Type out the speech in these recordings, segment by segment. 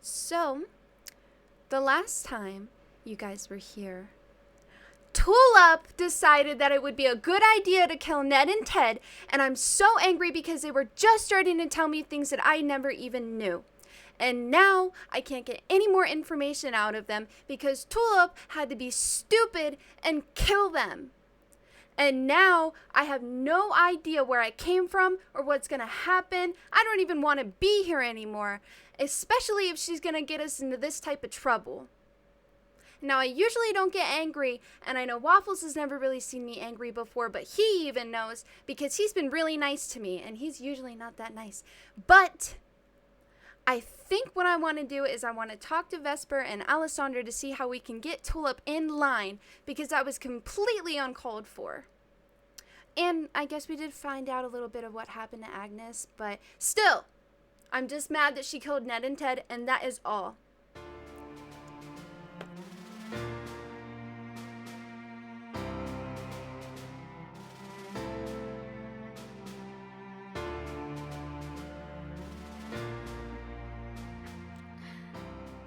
So, the last time you guys were here, Tulip decided that it would be a good idea to kill Ned and Ted, and I'm so angry because they were just starting to tell me things that I never even knew. And now I can't get any more information out of them because Tulip had to be stupid and kill them. And now I have no idea where I came from or what's going to happen. I don't even want to be here anymore, especially if she's going to get us into this type of trouble. Now, I usually don't get angry, and I know Waffles has never really seen me angry before, but he even knows because he's been really nice to me, and he's usually not that nice. But I think what I want to do is I want to talk to Vesper and Alessandra to see how we can get Tulip in line, because that was completely uncalled for. And I guess we did find out a little bit of what happened to Agnes, but still, I'm just mad that she killed Ned and Ted, and that is all.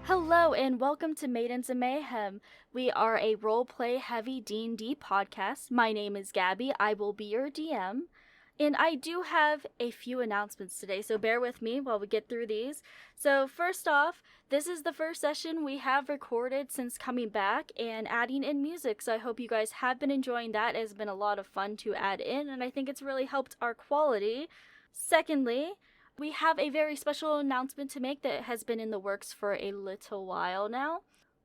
Hello and welcome to Maidens of Mayhem. We are a roleplay heavy D&D podcast. My name is Gabby. I will be your DM. And I do have a few announcements today, so bear with me while we get through these. So first off, this is the first session we have recorded since coming back and adding in music, so I hope you guys have been enjoying that. It has been a lot of fun to add in, and I think it's really helped our quality. Secondly, we have a very special announcement to make that has been in the works for a little while now.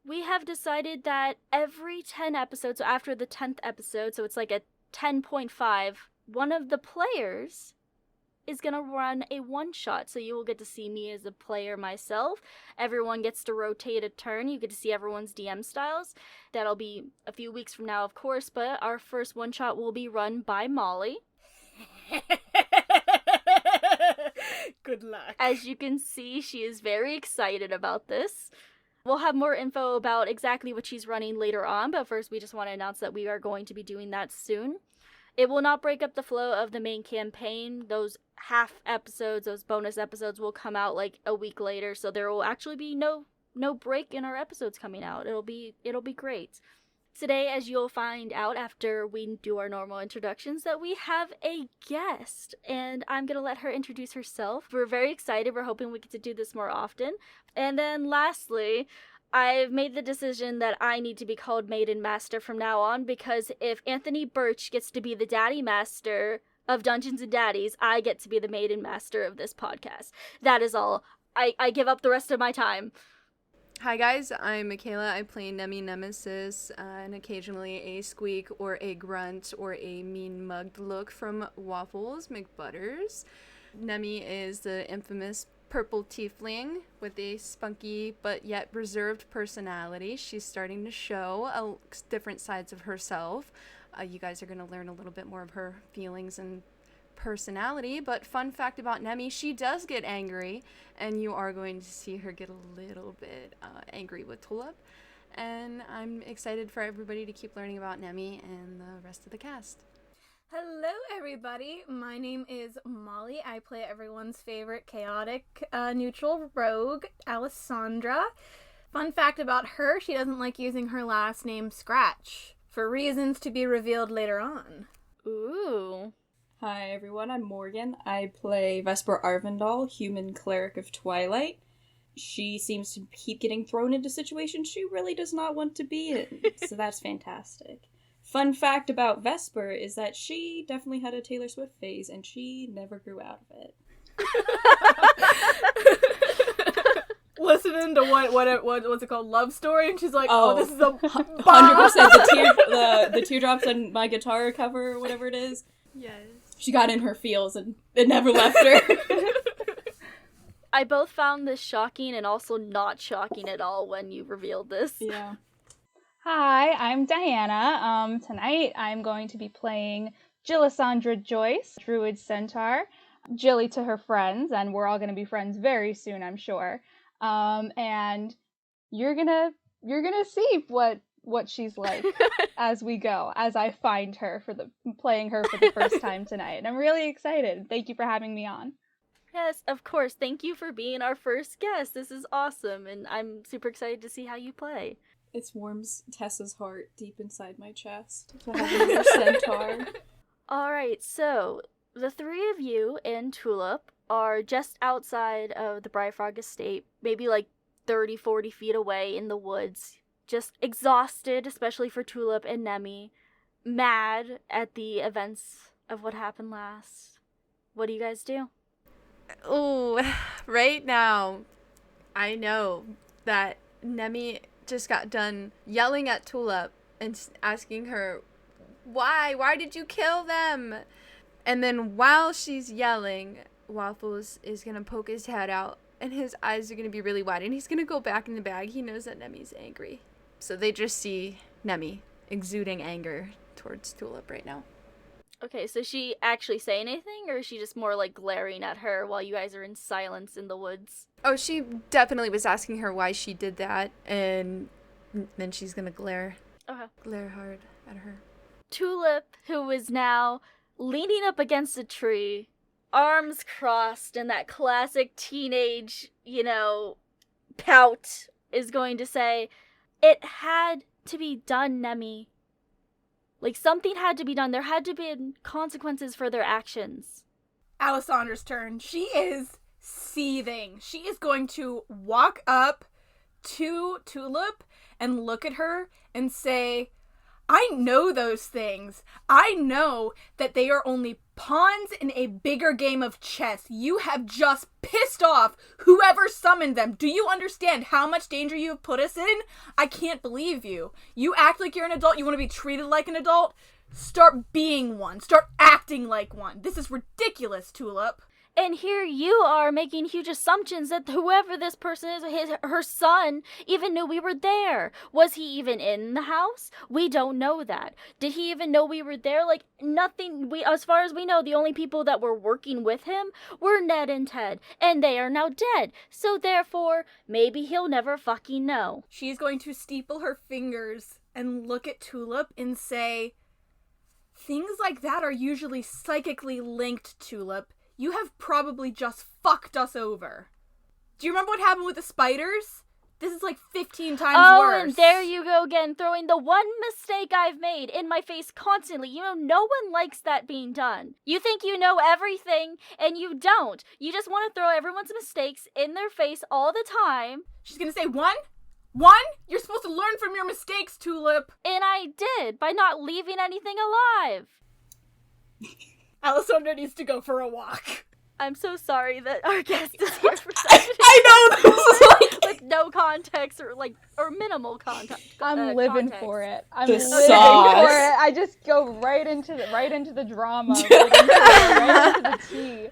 We have decided that every 10 episodes, so after the 10th episode, so it's like a 10.5, one of the players is going to run a one-shot. So you will get to see me as a player myself. Everyone gets to rotate a turn. You get to see everyone's DM styles. That'll be a few weeks from now, of course, but our first one-shot will be run by Molly. Good luck. As you can see, she is very excited about this. We'll have more info about exactly what she's running later on, but first we just want to announce that we are going to be doing that soon. It will not break up the flow of the main campaign. Those half episodes, those bonus episodes will come out like a week later, so there will actually be no break in our episodes coming out. It'll be great. Today, as you'll find out after we do our normal introductions, that we have a guest, and I'm going to let her introduce herself. We're very excited. We're hoping we get to do this more often. And then lastly, I've made the decision that I need to be called Maiden Master from now on, because if Anthony Birch gets to be the Daddy Master of Dungeons and Daddies, I get to be the Maiden Master of this podcast. That is all. I give up the rest of my time. Hi guys, I'm Mikhayla. I play Nemmy Nemesis, and occasionally a squeak or a grunt or a mean mugged look from Waffles McButters. Nemmy is the infamous purple tiefling with a spunky but yet reserved personality. She's starting to show different sides of herself. You guys are going to learn a little bit more of her feelings and personality, but fun fact about Nemmy, she does get angry, and you are going to see her get a little bit angry with Tulip, and I'm excited for everybody to keep learning about Nemmy and the rest of the cast. Hello, everybody. My name is Molly. I play everyone's favorite chaotic neutral rogue, Alessandra. Fun fact about her, she doesn't like using her last name Scratch, for reasons to be revealed later on. Ooh. Hi everyone, I'm Morgan. I play Vesper Aurvandall, human cleric of Twilight. She seems to keep getting thrown into situations she really does not want to be in, so that's fantastic. Fun fact about Vesper is that she definitely had a Taylor Swift phase, and she never grew out of it. Listening to what's it called, Love Story, and she's like, this is a 100% the teardrops on my guitar cover or whatever it is. Yes. She got in her feels and it never left her. I both found this shocking and also not shocking at all when you revealed this. Yeah. Hi, I'm Diana. Tonight I'm going to be playing Jilly Joyce, druid centaur, Jilly to her friends, and we're all going to be friends very soon, I'm sure. And you're gonna see what she's like as we go, as I find her playing her for the first time tonight. And I'm really excited. Thank you for having me on. Yes, of course. Thank you for being our first guest. This is awesome, and I'm super excited to see how you play. It warms Tessa's heart deep inside my chest to have another centaur. Alright, so the three of you and Tulip are just outside of the Brightfrog estate, maybe like 30, 40 feet away in the woods, just exhausted, especially for Tulip and Nemmy, mad at the events of what happened last. What do you guys do? Ooh, right now, I know that Nemmy just got done yelling at Tulip and asking her, why did you kill them? And then while she's yelling, Waffles is going to poke his head out and his eyes are going to be really wide and he's going to go back in the bag. He knows that Nemmy's angry. So they just see Nemmy exuding anger towards Tulip right now. Okay, so she actually say anything, or is she just more like glaring at her while you guys are in silence in the woods? Oh, she definitely was asking her why she did that, and then she's gonna glare hard at her. Tulip, who is now leaning up against a tree, arms crossed in that classic teenage, pout, is going to say, "It had to be done, Nemmy. Like, something had to be done. There had to be consequences for their actions." Alessandra's turn. She is seething. She is going to walk up to Tulip and look at her and say, I know those things. I know that they are only pawns in a bigger game of chess. You have just pissed off whoever summoned them. Do you understand how much danger you have put us in? I can't believe you. You act like you're an adult. You want to be treated like an adult? Start being one. Start acting like one. This is ridiculous, Tulip. And here you are making huge assumptions that whoever this person is, her son, even knew we were there. Was he even in the house? We don't know that. Did he even know we were there? Like, nothing. As far as we know, the only people that were working with him were Ned and Ted, and they are now dead. So therefore, maybe he'll never fucking know. She's going to steeple her fingers and look at Tulip and say, things like that are usually psychically linked, Tulip. You have probably just fucked us over. Do you remember what happened with the spiders? This is like 15 times worse. Oh, and there you go again, throwing the one mistake I've made in my face constantly. No one likes that being done. You think you know everything, and you don't. You just want to throw everyone's mistakes in their face all the time. She's gonna say, one? One? You're supposed to learn from your mistakes, Tulip. And I did, by not leaving anything alive. Alessandra needs to go for a walk. I'm so sorry that our guest is here for such I know, this is like... with no context or minimal context. I'm living context. for it. I'm The living sauce. for it. I just go right into the drama, right into the tea.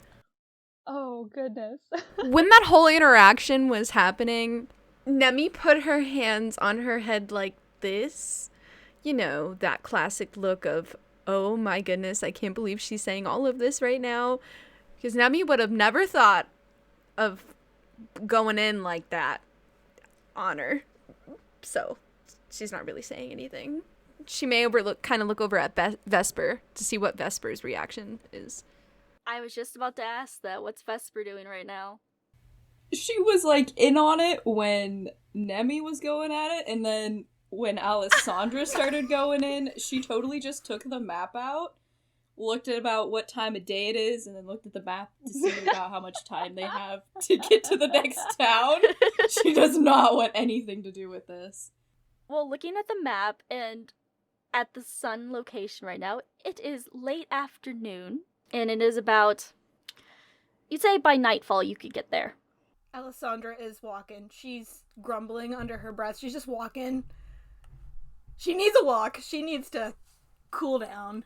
Oh goodness. When that whole interaction was happening, Nemmy put her hands on her head like this. That classic look of, oh my goodness, I can't believe she's saying all of this right now. Because Nemmy would have never thought of going in like that on her. So she's not really saying anything. She may look over at Vesper to see what Vesper's reaction is. I was just about to ask that. What's Vesper doing right now? She was in on it when Nemmy was going at it, and then when Alessandra started going in, she totally just took the map out, looked at about what time of day it is, and then looked at the map to see about how much time they have to get to the next town. She does not want anything to do with this. Well, looking at the map and at the sun location right now, it is late afternoon, and it is about, you'd say by nightfall you could get there. Alessandra is walking. She's grumbling under her breath. She's just walking. She needs a walk. She needs to cool down.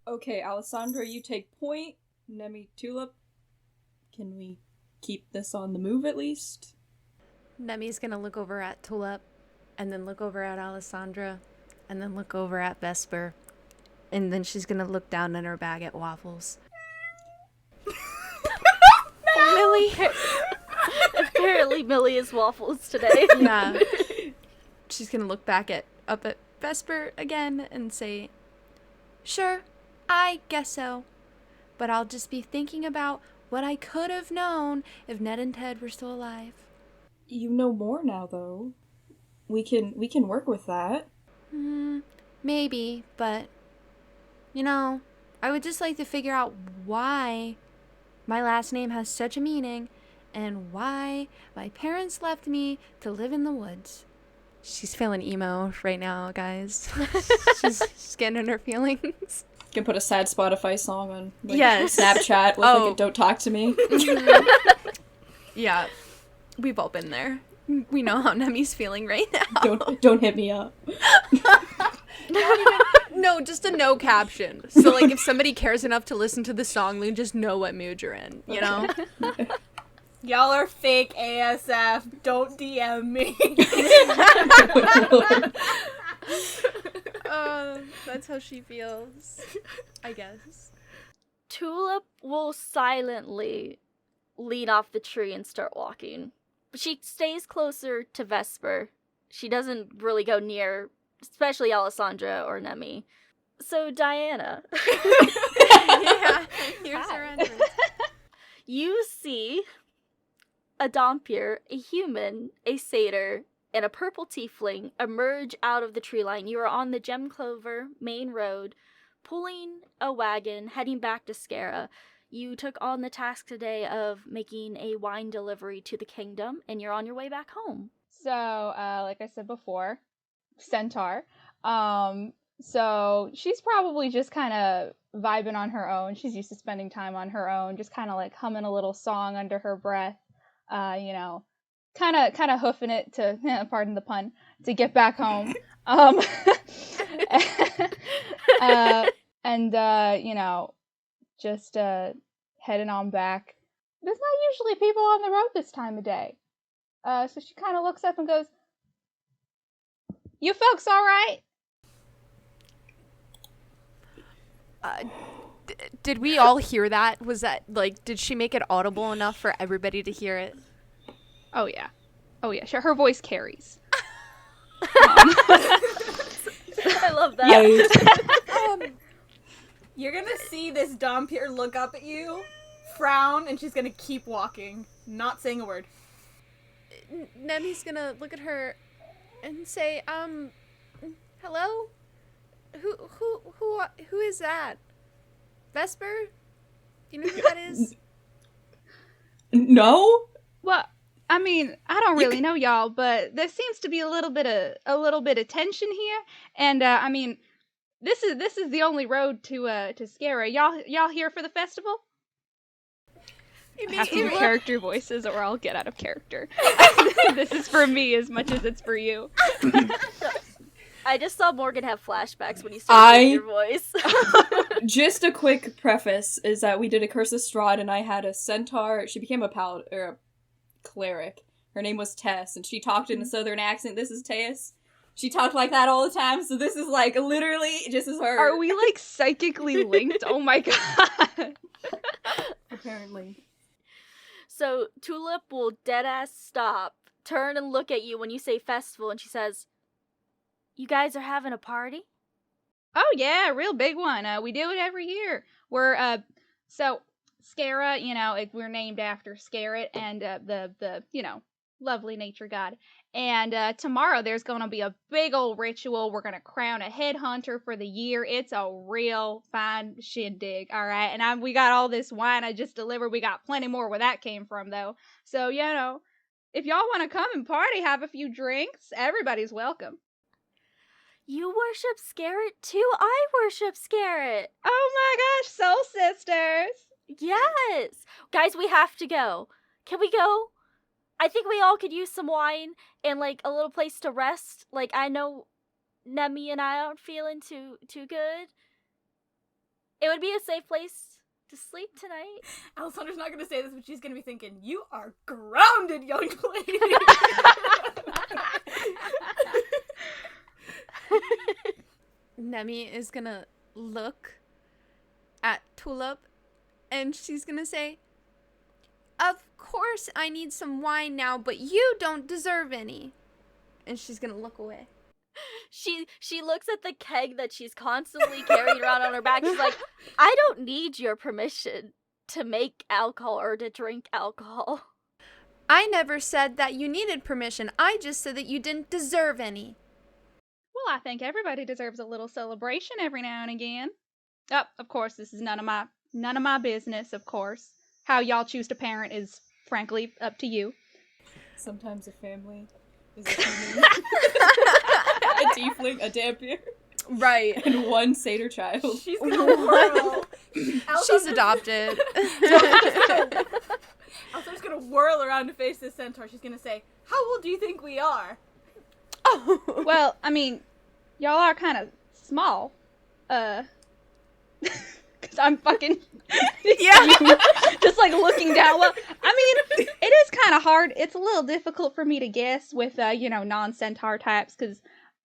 Okay, Alessandra, you take point. Nemmy, Tulip, can we keep this on the move at least? Nemmy's gonna look over at Tulip, and then look over at Alessandra, and then look over at Vesper, and then she's gonna look down in her bag at Waffles. Millie? Apparently Millie is Waffles today. Yeah. She's gonna look up at Vesper again and say, sure, I guess so. But I'll just be thinking about what I could have known if Ned and Ted were still alive. You know more now, though. We can work with that. Maybe, but, I would just like to figure out why my last name has such a meaning and why my parents left me to live in the woods. She's feeling emo right now, guys. She's getting in her feelings. You can put a sad Spotify song on yes. Snapchat with like a "Don't Talk to Me." Yeah, we've all been there. We know how Nemmy's feeling right now. Don't hit me up. No, just a no caption. So, like, if somebody cares enough to listen to the song, they just know what mood you're in, you know? Y'all are fake ASF. Don't DM me. That's how she feels, I guess. Tulip will silently lean off the tree and start walking. She stays closer to Vesper. She doesn't really go near, especially Alessandra or Nemmy. So, Diana. Yeah, here's her entrance. You see a Dompier, a human, a satyr, and a purple tiefling emerge out of the tree line. You are on the Gem Clover main road, pulling a wagon, heading back to Scarret. You took on the task today of making a wine delivery to the kingdom, and you're on your way back home. So, like I said before, centaur. So she's probably just kind of vibing on her own. She's used to spending time on her own, just kind of like humming a little song under her breath, kind of hoofing it to, pardon the pun, to get back home. Just heading on back. There's not usually people on the road this time of day. So she kind of looks up and goes, "You folks all right?" Did we all hear that? Was that, like, did she make it audible enough for everybody to hear it? Oh, yeah. Sure, her voice carries. I love that. You're gonna see this Dompier look up at you, frown, and she's gonna keep walking, not saying a word. Nemmy's gonna look at her and say, hello? Who is that? Vesper? Do you know who that is? No? Well, I mean, I don't really know y'all, but there seems to be a little bit of tension here, and I mean, this is the only road to Scarret. Y'all here for the festival? I have to do character voices, or I'll get out of character. This is for me as much as it's for you. I just saw Morgan have flashbacks when you started doing your voice. Just a quick preface is that we did a Curse of Strahd, and I had a centaur. She became a cleric. Her name was Tess, and she talked in a southern accent. This is Tess. She talked like that all the time, so this is like literally just as her. Are we like psychically linked? Oh my god. Apparently. So Tulip will deadass stop, turn and look at you when you say festival, and she says, "You guys are having a party?" Oh yeah, a real big one. We do it every year. We're so Scarret, we're named after Scarret and the lovely nature god. And tomorrow there's gonna be a big old ritual. We're gonna crown a headhunter for the year. It's a real fine shindig, all right. And we got all this wine I just delivered. We got plenty more where that came from though. So if y'all want to come and party, have a few drinks, everybody's welcome. You worship Scarret too? I worship Scarret. Oh my gosh, soul sisters. Yes. Guys, we have to go. Can we go? I think we all could use some wine and like a little place to rest. Like I know Nemmy and I aren't feeling too good. It would be a safe place to sleep tonight. Alessandra's not gonna say this, but she's gonna be thinking, "You are grounded, young lady." Nemmy is gonna look at Tulip and she's gonna say, "Of course I need some wine now, but you don't deserve any." And she's gonna look away. She looks at the keg that she's constantly carrying around on her back. She's like, "I don't need your permission to make alcohol or to drink alcohol. I never said that you needed permission. I just said that you didn't deserve any. Well, I think everybody deserves a little celebration every now and again. Oh, of course, this is none of my business, of course. How y'all choose to parent is, frankly, up to you. Sometimes a family is a human. A tiefling, a dampier. Right. And one satyr child. She's gonna whirl. She's adopted. Alessandra's gonna whirl around to face this centaur. She's gonna say, "How old do you think we are?" Oh. Well, I mean, y'all are kind of small. Because I'm fucking... Yeah. Just, like, looking down. Well, I mean, it is kind of hard. It's a little difficult for me to guess with, non-centaur types, because,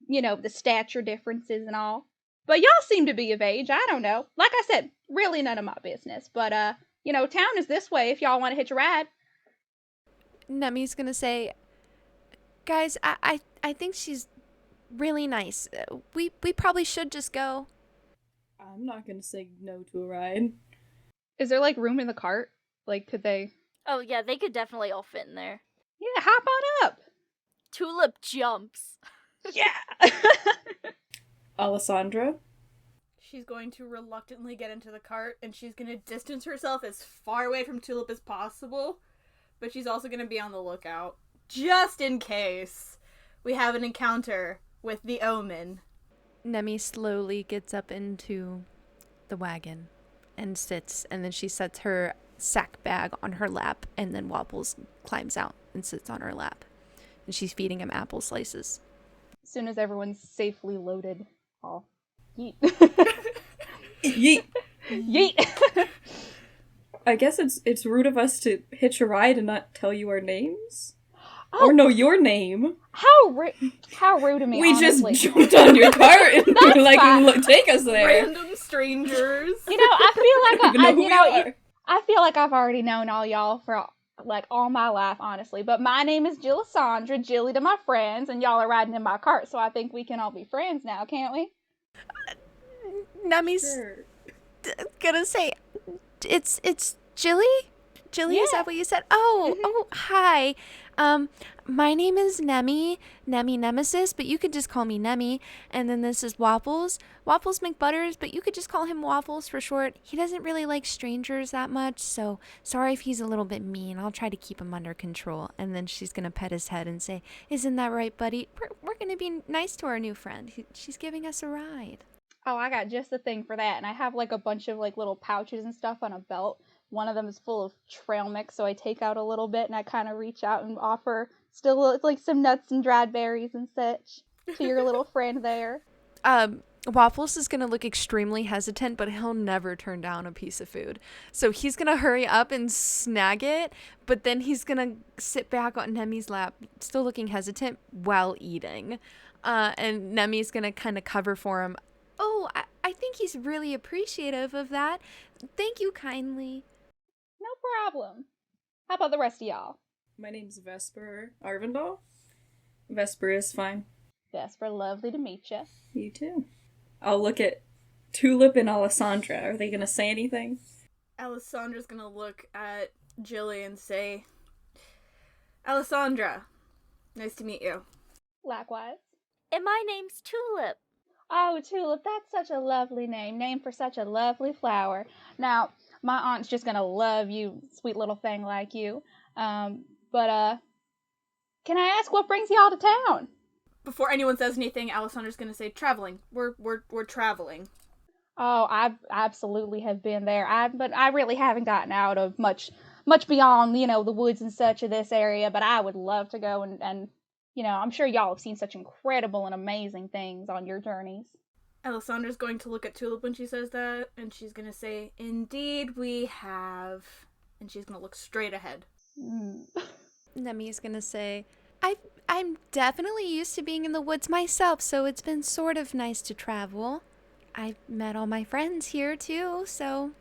the stature differences and all. But y'all seem to be of age. I don't know. Like I said, really none of my business. But, town is this way if y'all want to hitch a ride. Nemmy's gonna say, guys, I think she's really nice. We probably should just go. I'm not gonna say no to a ride. Is there, like, room in the cart? Like, could they... Oh yeah, they could definitely all fit in there. Yeah, hop on up. Tulip jumps. Yeah. Alessandra? She's going to reluctantly get into the cart, and she's going to distance herself as far away from Tulip as possible, but she's also going to be on the lookout, just in case we have an encounter with the Omen. Nemmy slowly gets up into the wagon and sits, and then she sets her sack bag on her lap, and then Wobbles climbs out and sits on her lap, and she's feeding him apple slices. As soon as everyone's safely loaded, I'll yeet. Yeet. Yeet. I guess it's rude of us to hitch a ride and not tell you our names? Oh. Or know your name. How rude of me, We honestly. just jumped on your cart and we're like, fine. look, take us there. Random strangers. I feel like Even know who you are. I feel like I've already known all y'all for like all my life, honestly. But my name is Alessandra, Jilly to my friends, and y'all are riding in my cart, so I think we can all be friends now, can't we? Nemmy's Sure. gonna say, it's Jilly? Jilly, is Yeah. that what you said? Oh, hi. My name is Nemmy Nemesis, but you could just call me Nemmy. And then this is Waffles McButters, but you could just call him Waffles for short. He doesn't really like strangers that much, so sorry if he's a little bit mean. I'll try to keep him under control. And then she's gonna pet his head and say, isn't that right, buddy? We're gonna be nice to our new friend. She's giving us a ride. Oh, I got just the thing for that, and I have like a bunch of like little pouches and stuff on a belt. One of them is full of trail mix, so I take out a little bit and I kind of reach out and offer still like some nuts and dried berries and such to your little friend there. Waffles is going to look extremely hesitant, but he'll never turn down a piece of food. So he's going to hurry up and snag it, but then he's going to sit back on Nemmy's lap, still looking hesitant, while eating. And Nemmy's going to kind of cover for him. Oh, I think he's really appreciative of that. Thank you kindly. No problem. How about the rest of y'all? My name's Vesper Aurvandall. Vesper is fine. Vesper, lovely to meet you. You too. I'll look at Tulip and Alessandra. Are they gonna say anything? Alessandra's gonna look at Jilly and say, Alessandra, nice to meet you. Likewise. And my name's Tulip. Oh, Tulip, that's such a lovely name for such a lovely flower. Now, my aunt's just gonna love you, sweet little thing like you. But can I ask what brings y'all to town? Before anyone says anything, Alessandra's gonna say, traveling. We're traveling. Oh, I absolutely have been there. But I really haven't gotten out of much beyond, the woods and such of this area, but I would love to go and I'm sure y'all have seen such incredible and amazing things on your journeys. Alessandra's going to look at Tulip when she says that, and she's gonna say, indeed we have. And she's gonna look straight ahead. Nemmy's gonna say, I'm definitely used to being in the woods myself, so it's been sort of nice to travel. I've met all my friends here too, so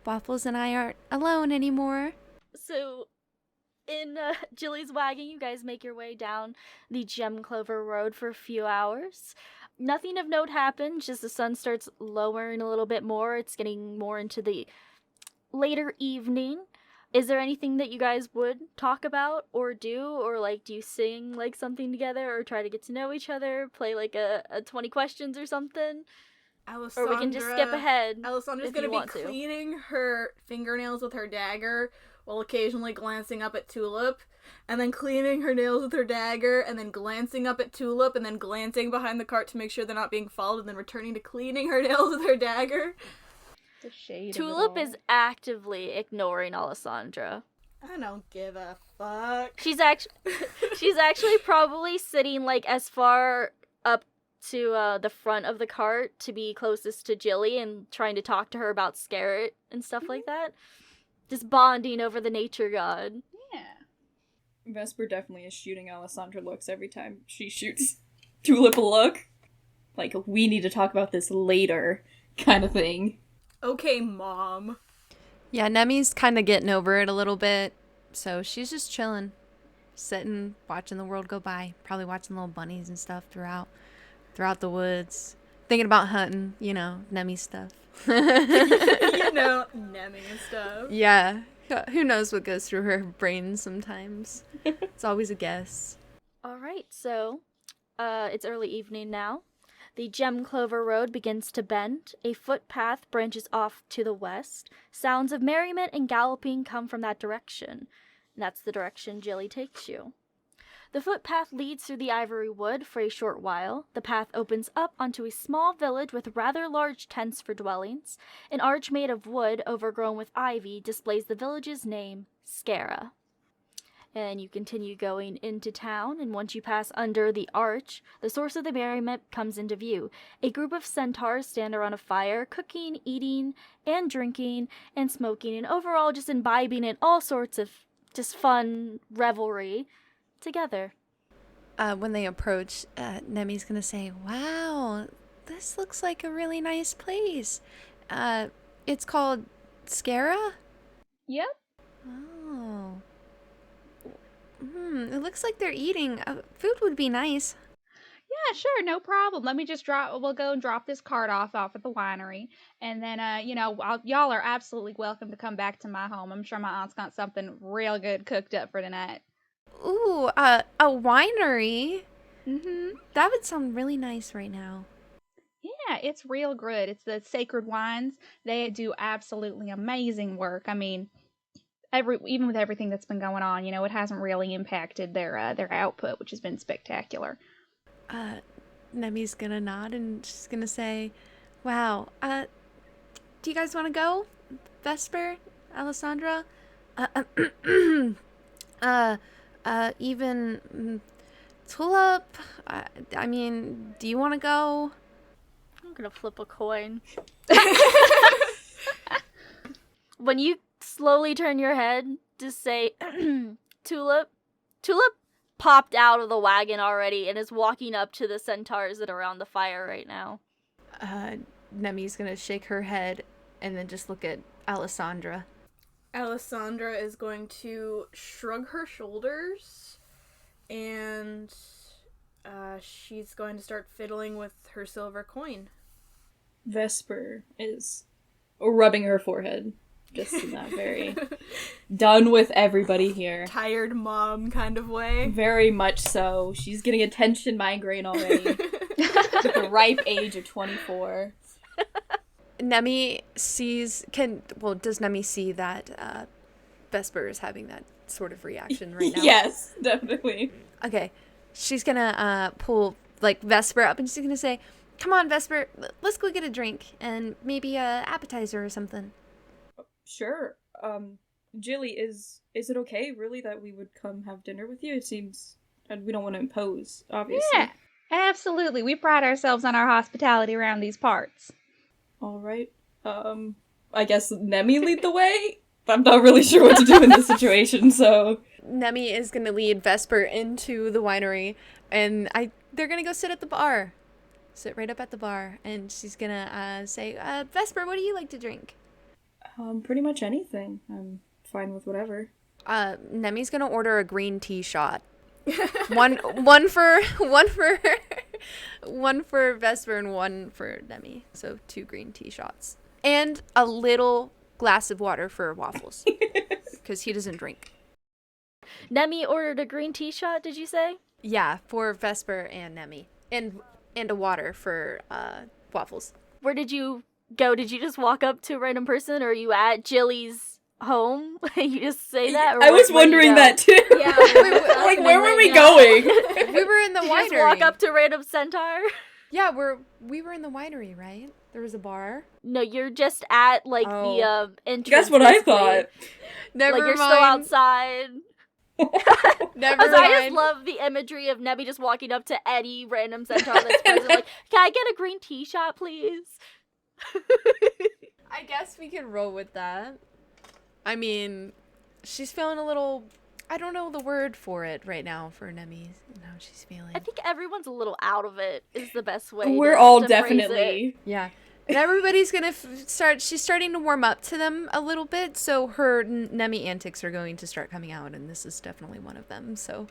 Waffles and I aren't alone anymore. So, in Jilly's wagon, you guys make your way down the Gem Clover Road for a few hours. Nothing of note happens, just the sun starts lowering a little bit more. It's getting more into the later evening. Is there anything that you guys would talk about or do? Or, like, do you sing, like, something together or try to get to know each other? Play, like, a 20 questions or something? Or we can just skip ahead. Alessandra's if gonna you be want to. cleaning her fingernails with her dagger while occasionally glancing up at Tulip, and then cleaning her nails with her dagger, and then glancing up at Tulip, and then glancing behind the cart to make sure they're not being followed, and then returning to cleaning her nails with her dagger. The shade Tulip of it is actively ignoring Alessandra. I don't give a fuck. She's actually probably sitting, like, as far up to the front of the cart to be closest to Jilly and trying to talk to her about Scarret and stuff like that. Just bonding over the nature god. Yeah. Vesper definitely is shooting Alessandra looks every time she shoots Tulip a look. Like, we need to talk about this later kind of thing. Okay, Mom. Yeah, Nemmy's kind of getting over it a little bit, so she's just chilling, sitting, watching the world go by, probably watching little bunnies and stuff throughout the woods, thinking about hunting, Nemmy stuff. Nemmy and stuff. Yeah, who knows what goes through her brain sometimes. It's always a guess. All right, so it's early evening now. The Gem Clover Road begins to bend. A footpath branches off to the west. Sounds of merriment and galloping come from that direction. And that's the direction Jilly takes you. The footpath leads through the Ivory Wood for a short while. The path opens up onto a small village with rather large tents for dwellings. An arch made of wood overgrown with ivy displays the village's name, Scarret. And you continue going into town, and once you pass under the arch, the source of the merriment comes into view. A group of centaurs stand around a fire, cooking, eating, and drinking, and smoking, and overall just imbibing in all sorts of just fun revelry together. When they approach, Nemmy's gonna say, "Wow, this looks like a really nice place. It's called Scarret?" Yep. Oh. It looks like they're eating. Food would be nice. Yeah, sure, no problem. Let me just we'll go and drop this cart off at the winery. And then, y'all are absolutely welcome to come back to my home. I'm sure my aunt's got something real good cooked up for tonight. Ooh, a winery? Mm-hmm. That would sound really nice right now. Yeah, it's real good. It's the Sacred Wines. They do absolutely amazing work. I mean, even with everything that's been going on, it hasn't really impacted their output, which has been spectacular. Nemmy's gonna nod and she's gonna say, "Wow, do you guys want to go? Vesper, Alessandra, even Tulip, I mean, do you want to go?" I'm gonna flip a coin. When you slowly turn your head to say Tulip popped out of the wagon already and is walking up to the centaurs that are around the fire right now. Nemmy's gonna shake her head and then just look at Alessandra. Alessandra is going to shrug her shoulders, and she's going to start fiddling with her silver coin. Vesper is rubbing her forehead. Just in that very done with everybody here. Tired mom kind of way. Very much so. She's getting a tension migraine already. At the ripe age of 24. Nemmy does Nemmy see that Vesper is having that sort of reaction right now? Yes, definitely. Okay. She's gonna pull, Vesper up and she's gonna say, "Come on, Vesper, let's go get a drink and maybe a appetizer or something." Sure. Jilly, is it okay, really, that we would come have dinner with you? It seems, and we don't want to impose, obviously. Yeah, absolutely. We pride ourselves on our hospitality around these parts. All right. I guess Nemmy lead the way? I'm not really sure what to do in this situation, so... Nemmy is going to lead Vesper into the winery, and they're going to go sit at the bar. Sit right up at the bar, and she's going to say, "Vesper, what do you like to drink?" Pretty much anything. I'm fine with whatever. Nemmy's gonna order a green tea shot. one for Vesper and one for Nemmy. So 2 green tea shots. And a little glass of water for Waffles. Because he doesn't drink. Nemmy ordered a green tea shot, did you say? Yeah, for Vesper and Nemmy. And a water for Waffles. Where did you go? Did you just walk up to a random person, or are you at Jilly's home? You just say that? Or I was wondering that too. Yeah. Like, where were we going? We were in the Did winery. you just walk up to a random centaur? Yeah, we were in the winery, right? There was a bar. No, you're just at, like, the entrance. That's what I thought. Never like, you're mind. still outside. Never I just mind. love the imagery of Nemmy just walking up to any random centaur that's present, like, can I get a green tea shot, please? I guess we can roll with that. I mean, she's feeling a little... I don't know the word for it right now for Nemmy and how she's feeling. I think everyone's a little out of it, is the best way We're to all phrase it. definitely. Yeah. And everybody's gonna she's starting to warm up to them a little bit, so her Nemmy antics are going to start coming out, and this is definitely one of them, so.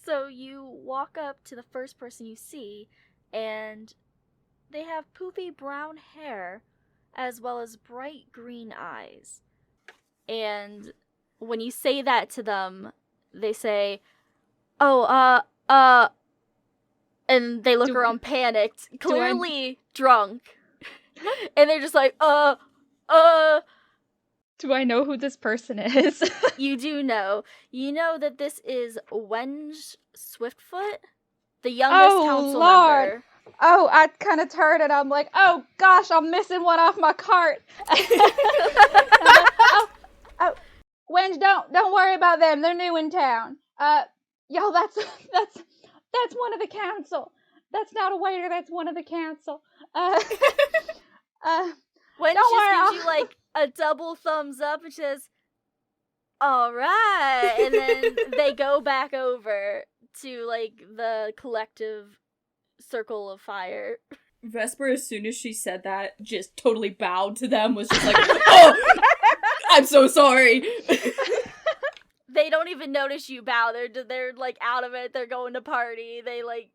So you walk up to the first person you see, and they have poofy brown hair, as well as bright green eyes. And when you say that to them, they say, oh, and they look around panicked, clearly drunk. And they're just like, Do I know who this person is? You do know. You know that this is Wenge Swiftfoot, the youngest council member. Oh, I kind of turned and I'm like, oh gosh, I'm missing one off my cart. Oh, Wenge, don't worry about them. They're new in town. Yo, that's one of the council. That's not a waiter. That's one of the council. Wenge don't just worry, gives you like a double thumbs up and says, "All right," and then they go back over to like the collective circle of fire. Vesper, as soon as she said that, just totally bowed to them, was just like, oh, I'm so sorry. They don't even notice you bow. They're like out of it. They're going to party. They like,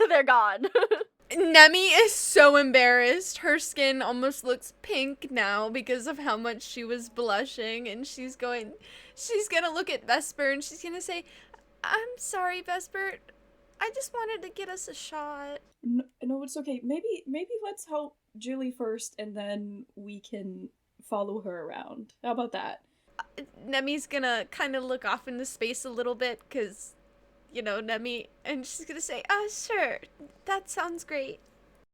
they're gonna Nemmy is so embarrassed. Her skin almost looks pink now because of how much she was blushing, and she's gonna look at Vesper and she's gonna say, I'm sorry, Vesper. I just wanted to get us a shot. No, it's okay. Maybe let's help Jilly first, and then we can follow her around. How about that? Nemmy's gonna kind of look off into space a little bit, because, you know, Nemmy, and she's gonna say, sure, that sounds great.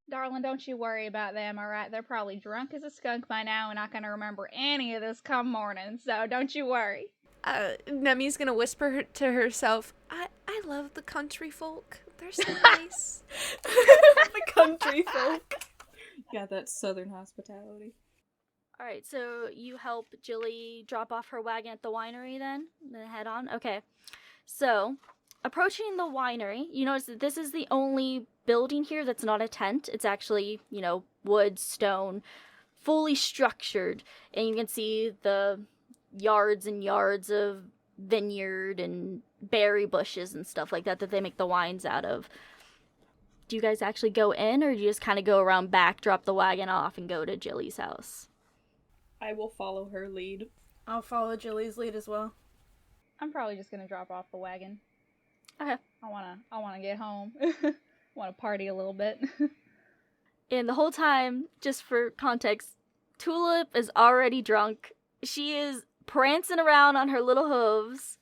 Darling, don't you worry about them, alright? They're probably drunk as a skunk by now and not gonna remember any of this come morning, so don't you worry. Nemmy's gonna whisper to herself, I love the country folk. They're so nice. The country folk. Yeah, that's southern hospitality. Alright, so you help Jilly drop off her wagon at the winery then head on? Okay. So, approaching the winery, you notice that this is the only building here that's not a tent. It's actually, wood, stone, fully structured. And you can see the yards and yards of vineyard and berry bushes and stuff like that they make the wines out of. Do you guys actually go in, or do you just kind of go around back, drop the wagon off, and go to Jilly's house? I will follow her lead. I'll follow Jilly's lead as well. I'm probably just gonna drop off the wagon. Okay. I wanna get home. Wanna party a little bit. And the whole time, just for context, Tulip is already drunk. She is prancing around on her little hooves,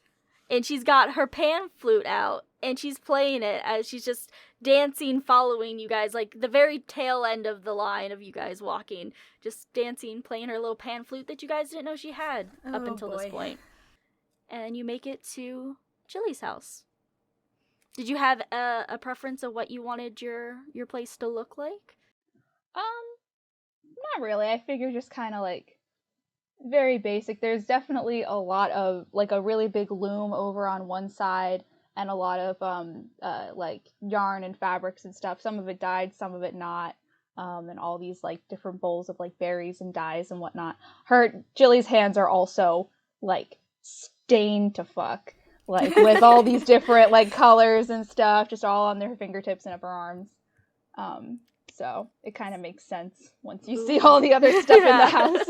and she's got her pan flute out, and she's playing it as she's just dancing, following you guys, like the very tail end of the line of you guys walking, just dancing, playing her little pan flute that you guys didn't know she had up until this point. And you make it to Jilly's house. Did you have a preference of what you wanted your place to look like? Not really. I figure just kind of like very basic. There's definitely a lot of like a really big loom over on one side and a lot of like yarn and fabrics and stuff. Some of it dyed, some of it not. And all these like different bowls of like berries and dyes and whatnot. Jilly's hands are also like stained to fuck. Like with all these different like colors and stuff just all on their fingertips and upper arms. So it kind of makes sense once you see all the other stuff in the house.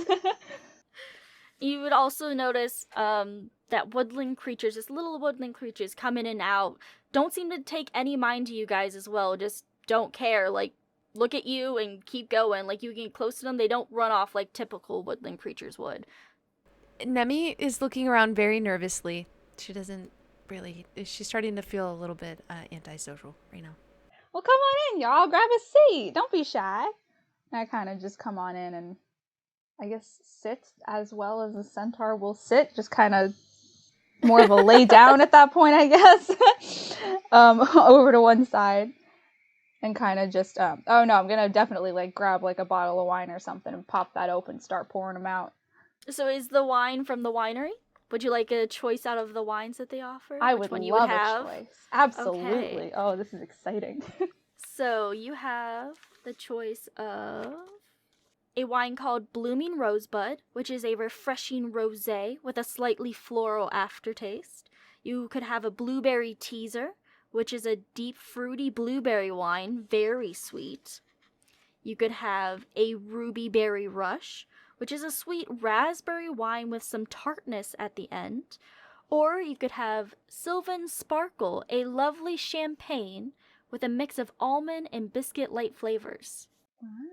You would also notice that woodland creatures, just little woodland creatures, come in and out. Don't seem to take any mind to you guys as well. Just don't care. Like, look at you and keep going. Like, you get close to them, they don't run off like typical woodland creatures would. Nemmy is looking around very nervously. She doesn't really... She's starting to feel a little bit antisocial right now. Well, come on in, y'all. Grab a seat. Don't be shy. And I kind of just come on in and I guess sit as well as a centaur will sit. Just kind of more of a lay down at that point, I guess. Over to one side. And kind of just, I'm going to definitely, like, grab, like, a bottle of wine or something and pop that open, start pouring them out. So is the wine from the winery? Would you like a choice out of the wines that they offer? I Which would one you love would have? a choice. Absolutely. Okay. Oh, this is exciting. So you have the choice of a wine called Blooming Rosebud, which is a refreshing rosé with a slightly floral aftertaste. You could have a Blueberry Teaser, which is a deep fruity blueberry wine, very sweet. You could have a Ruby Berry Rush, which is a sweet raspberry wine with some tartness at the end. Or you could have Sylvan Sparkle, a lovely champagne with a mix of almond and biscuit light flavors.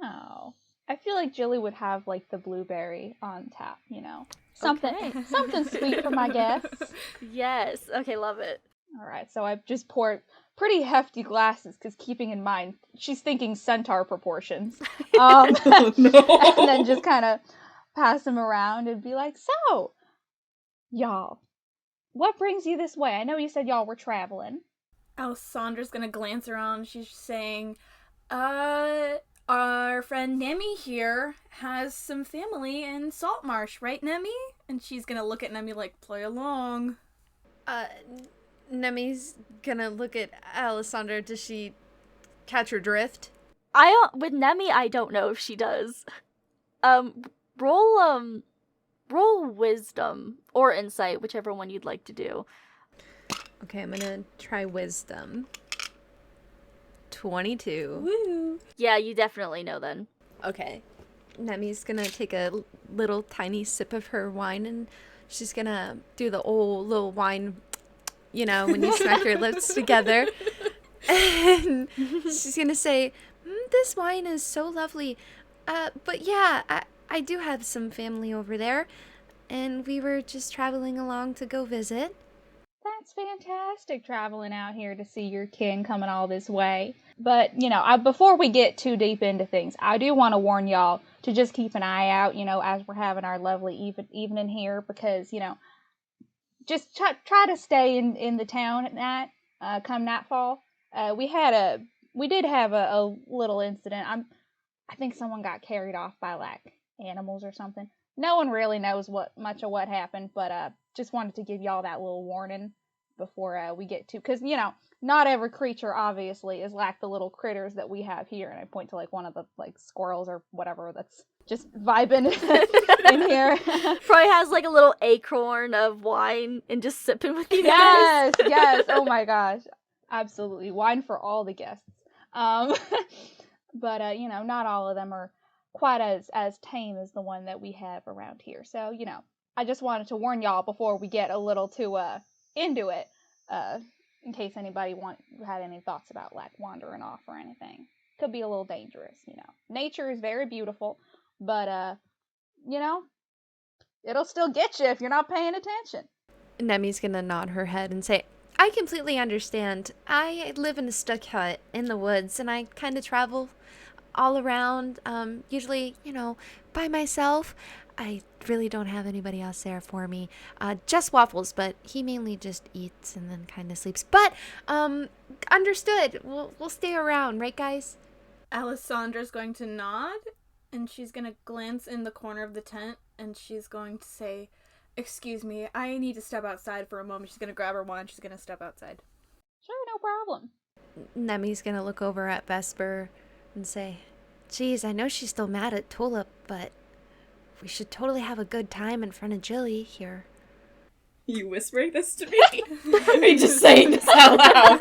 Wow. I feel like Jilly would have, like, the blueberry on tap, you know. Something sweet for my guests. Yes. Okay, love it. All right, so I've just poured pretty hefty glasses, because keeping in mind, she's thinking centaur proportions. Oh, no. And then just kind of pass them around and be like, so, y'all, what brings you this way? I know you said y'all were traveling. Alessandra's gonna glance around. She's saying, our friend Nemmy here has some family in Saltmarsh, right, Nemmy? And she's gonna look at Nemmy like, play along. Nemmy's gonna look at Alessandra. Does she catch her drift? With Nemmy, I don't know if she does. Roll wisdom or insight, whichever one you'd like to do. Okay, I'm gonna try wisdom. 22. Woo! Yeah, you definitely know then. Okay. Nemmy's gonna take a little tiny sip of her wine and she's gonna do the old little wine, you know, when you smack your lips together. And she's gonna say, this wine is so lovely. But yeah, I do have some family over there. And we were just traveling along to go visit. That's fantastic, traveling out here to see your kin coming all this way. But, you know, before we get too deep into things, I do want to warn y'all to just keep an eye out, you know, as we're having our lovely evening here, because, you know, just try to stay in the town at night, come nightfall. We did have a little incident. I think someone got carried off by, like, animals or something. No one really knows much of what happened, but just wanted to give y'all that little warning before we get to, because, you know, not every creature obviously is like the little critters that we have here. And I point to, like, one of the, like, squirrels or whatever that's just vibing in here. Probably has, like, a little acorn of wine and just sipping with you guys. Yes. Oh my gosh, absolutely, wine for all the guests. But you know, not all of them are quite as tame as the one that we have around here. So, you know, I just wanted to warn y'all before we get a little too into it, in case anybody had any thoughts about, like, wandering off or anything. Could be a little dangerous, you know. Nature is very beautiful, but you know, it'll still get you if you're not paying attention. Nemmy's gonna nod her head and say, I completely understand. I live in a stuck hut in the woods, and I kind of travel all around, usually, you know, by myself. I really don't have anybody else there for me. Just Waffles, but he mainly just eats and then kind of sleeps. But, understood. We'll stay around, right, guys? Alessandra's going to nod, and she's going to glance in the corner of the tent, and she's going to say, excuse me, I need to step outside for a moment. She's going to grab her wand, she's going to step outside. Sure, no problem. Nemmy's gonna look over at Vesper and say, geez, I know she's still mad at Tulip, but we should totally have a good time in front of Jilly here. Are you whispering this to me? Or are you just saying this out loud?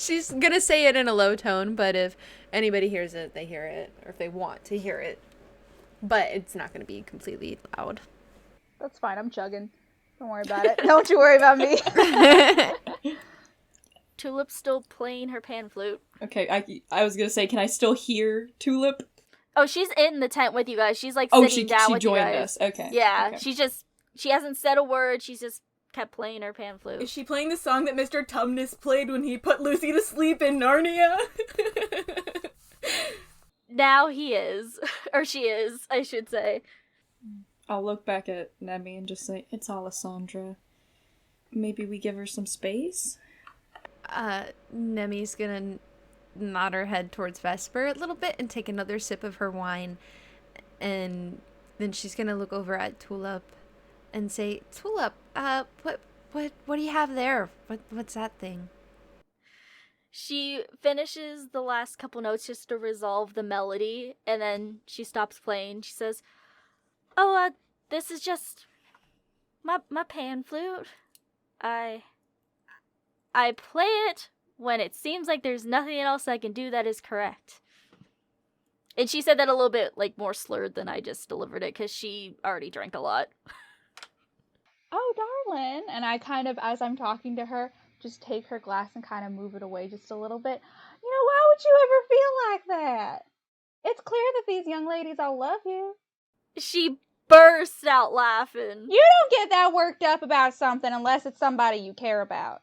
She's gonna say it in a low tone, but if anybody hears it, they hear it, or if they want to hear it. But it's not gonna be completely loud. That's fine, I'm chugging. Don't worry about it. Don't you worry about me. Tulip's still playing her pan flute. Okay, I was gonna say, can I still hear Tulip? Oh, she's in the tent with you guys. She's like Oh, sitting down she with you joined guys. us. Okay. Yeah, okay. She hasn't said a word. She's just kept playing her pan flute. Is she playing the song that Mr. Tumnus played when he put Lucy to sleep in Narnia? Now he is. Or she is, I should say. I'll look back at Nemmy and just say, it's Alessandra. Maybe we give her some space? Nemmy's gonna nod her head towards Vesper a little bit and take another sip of her wine, and then she's gonna look over at Tulip and say, Tulip, what do you have there? What's that thing? She finishes the last couple notes just to resolve the melody, and then she stops playing. She says, "Oh, this is just my pan flute. I play it when it seems like there's nothing else I can do that is correct." And she said that a little bit like more slurred than I just delivered it, because she already drank a lot. Oh, darling. And I kind of, as I'm talking to her, just take her glass and kind of move it away just a little bit. You know, why would you ever feel like that? It's clear that these young ladies all love you. She bursts out laughing. You don't get that worked up about something unless it's somebody you care about.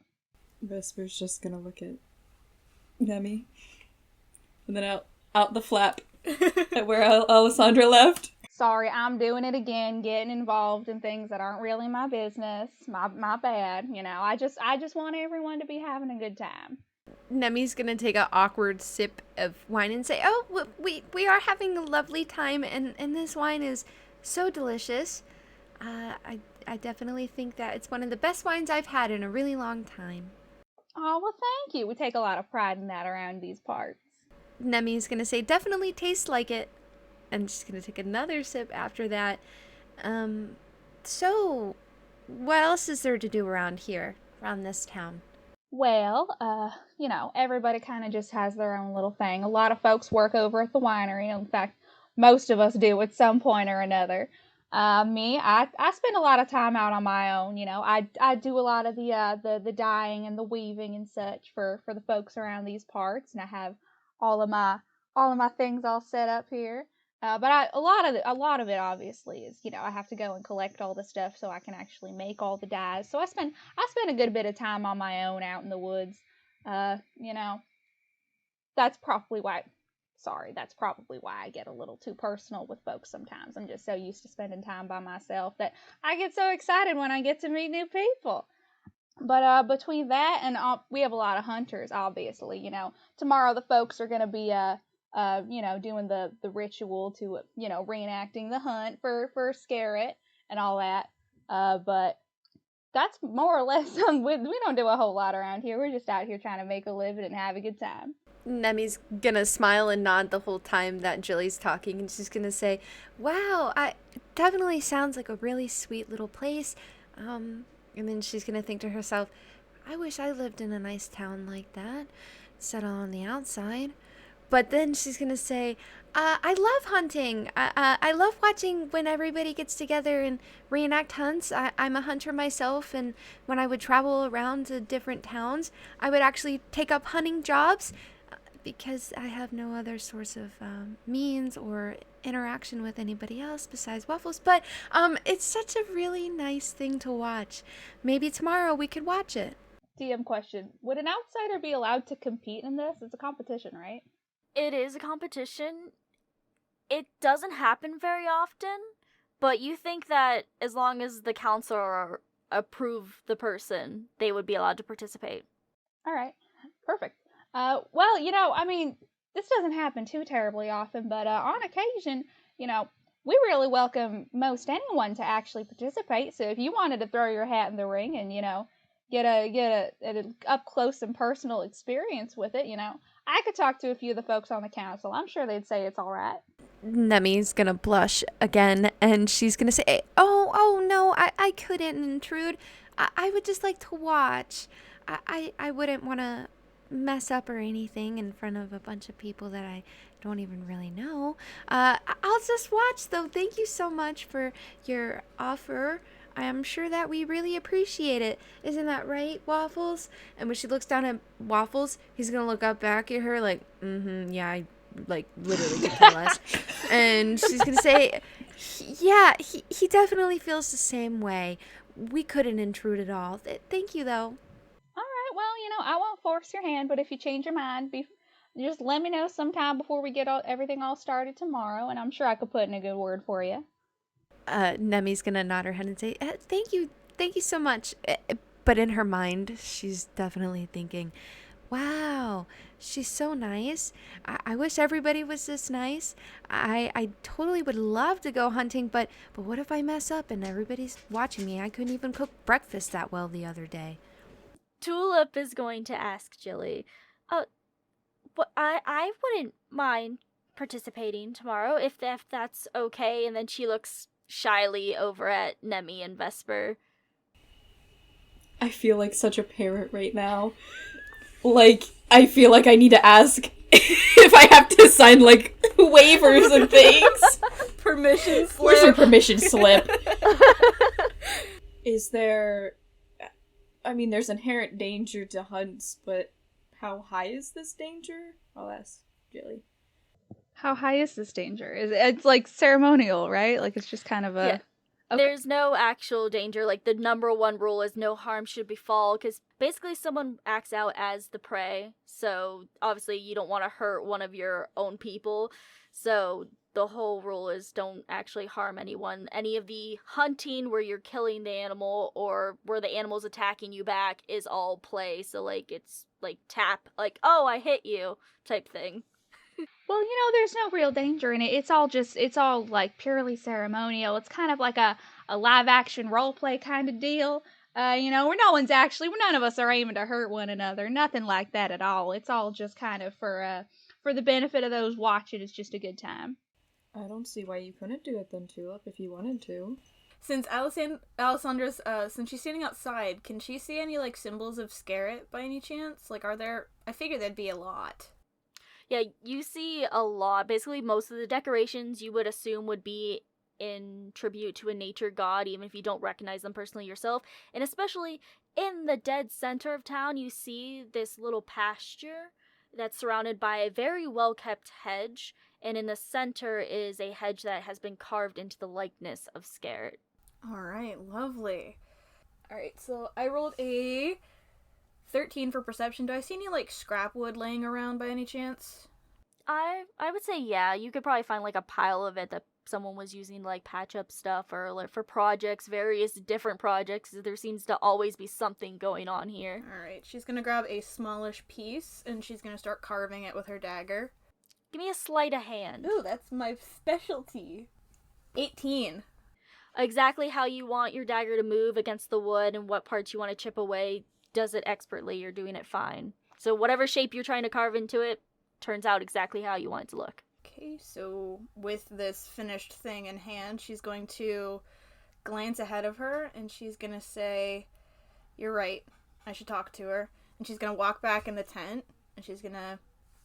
Vesper's just gonna look at Nemmy. And then out the flap at where Alessandra left. Sorry, I'm doing it again, getting involved in things that aren't really my business. My bad. You know, I just want everyone to be having a good time. Nemmy's gonna take an awkward sip of wine and say, "Oh, we are having a lovely time, and this wine is so delicious. I definitely think that it's one of the best wines I've had in a really long time." Oh, well, thank you. We take a lot of pride in that around these parts. Nemmy's gonna say, "Definitely tastes like it," and she's gonna take another sip after that. So, what else is there to do around here, around this town? Well, you know, everybody kind of just has their own little thing. A lot of folks work over at the winery. In fact, most of us do at some point or another. I spend a lot of time out on my own. You know, I do a lot of the dyeing and the weaving and such for the folks around these parts, and I have all of my things all set up here. But a lot of it obviously is, you know, I have to go and collect all the stuff so I can actually make all the dyes. So I spend a good bit of time on my own out in the woods. You know, that's probably why I get a little too personal with folks sometimes. I'm just so used to spending time by myself that I get so excited when I get to meet new people. But between that and we have a lot of hunters, obviously. You know, tomorrow the folks are going to be you know, doing the ritual to, you know, reenacting the hunt for Scarret and all that. But that's more or less, we don't do a whole lot around here. We're just out here trying to make a living and have a good time. Nemmy's gonna smile and nod the whole time that Jilly's talking, and she's gonna say, "Wow, it definitely sounds like a really sweet little place." And then she's gonna think to herself, "I wish I lived in a nice town like that, settle on the outside." But then she's going to say, I love hunting. I love watching when everybody gets together and reenact hunts. I'm a hunter myself, and when I would travel around to different towns, I would actually take up hunting jobs because I have no other source of means or interaction with anybody else besides Waffles. But it's such a really nice thing to watch. Maybe tomorrow we could watch it. DM question. Would an outsider be allowed to compete in this? It's a competition, right? It is a competition. It doesn't happen very often, but you think that as long as the council approve the person, they would be allowed to participate. All right. Perfect. Well, you know, I mean, this doesn't happen too terribly often, but on occasion, you know, we really welcome most anyone to actually participate. So if you wanted to throw your hat in the ring and, you know, get an up close and personal experience with it, you know, I could talk to a few of the folks on the council. I'm sure they'd say it's all right. Nemmy's gonna blush again, and she's gonna say, oh no, I couldn't intrude. I would just like to watch. I wouldn't want to mess up or anything in front of a bunch of people that I don't even really know. I'll just watch, though. Thank you so much for your offer. I am sure that we really appreciate it. Isn't that right, Waffles? And when she looks down at Waffles, he's gonna look up back at her like, yeah, I, like, literally could care less. And she's gonna say, yeah, he definitely feels the same way. We couldn't intrude at all. Thank you, though. All right, well, I won't force your hand, but if you change your mind, just let me know sometime before we get everything all started tomorrow, and I'm sure I could put in a good word for you. Nemmy's gonna nod her head and say, thank you so much. But in her mind, she's definitely thinking, wow, she's so nice. I wish everybody was this nice. I totally would love to go hunting, but what if I mess up and everybody's watching me? I couldn't even cook breakfast that well the other day. Tulip is going to ask Jilly, I wouldn't mind participating tomorrow if that's okay. And then she looks shyly over at Nemmy and Vesper. I feel like such a parent right now. Like, I feel like I need to ask if I have to sign, like, waivers and things. Permission slip. Where's your permission slip? Is there... I mean, there's inherent danger to hunts, but how high is this danger? I'll ask Jilly. How high is this danger? It's like ceremonial, right? Like it's just kind of a... Yeah. Okay. There's no actual danger. Like, the number one rule is no harm should befall, because basically someone acts out as the prey, so obviously you don't want to hurt one of your own people, so the whole rule is don't actually harm anyone. Any of the hunting where you're killing the animal or where the animal's attacking you back is all play, so, like, it's, like, tap, like, oh, I hit you, type thing. Well, there's no real danger in it. It's all like purely ceremonial. It's kind of like a live action role play kind of deal. Where none of us are aiming to hurt one another. Nothing like that at all. It's all just kind of for the benefit of those watching. It's just a good time. I don't see why you couldn't do it then, Tulip, if you wanted to. Since Alessandra's, since she's standing outside, can she see any, like, symbols of Scarret by any chance? Like, I figure there'd be a lot. Yeah, you see a lot. Basically, most of the decorations you would assume would be in tribute to a nature god, even if you don't recognize them personally yourself. And especially in the dead center of town, you see this little pasture that's surrounded by a very well-kept hedge. And in the center is a hedge that has been carved into the likeness of Scarret. Alright, lovely. Alright, so I rolled a 13 for perception. Do I see any, like, scrap wood laying around by any chance? I would say, yeah, you could probably find, like, a pile of it that someone was using to, like, patch up stuff or, like, for projects, various different projects. There seems to always be something going on here. Alright, she's gonna grab a smallish piece, and she's gonna start carving it with her dagger. Give me a sleight of hand. Ooh, that's my specialty. 18. Exactly how you want your dagger to move against the wood and what parts you want to chip away. Does it expertly, you're doing it fine. So whatever shape you're trying to carve into it turns out exactly how you want it to look. Okay, so with this finished thing in hand, she's going to glance ahead of her and she's going to say, "You're right, I should talk to her." And she's going to walk back in the tent and she's going to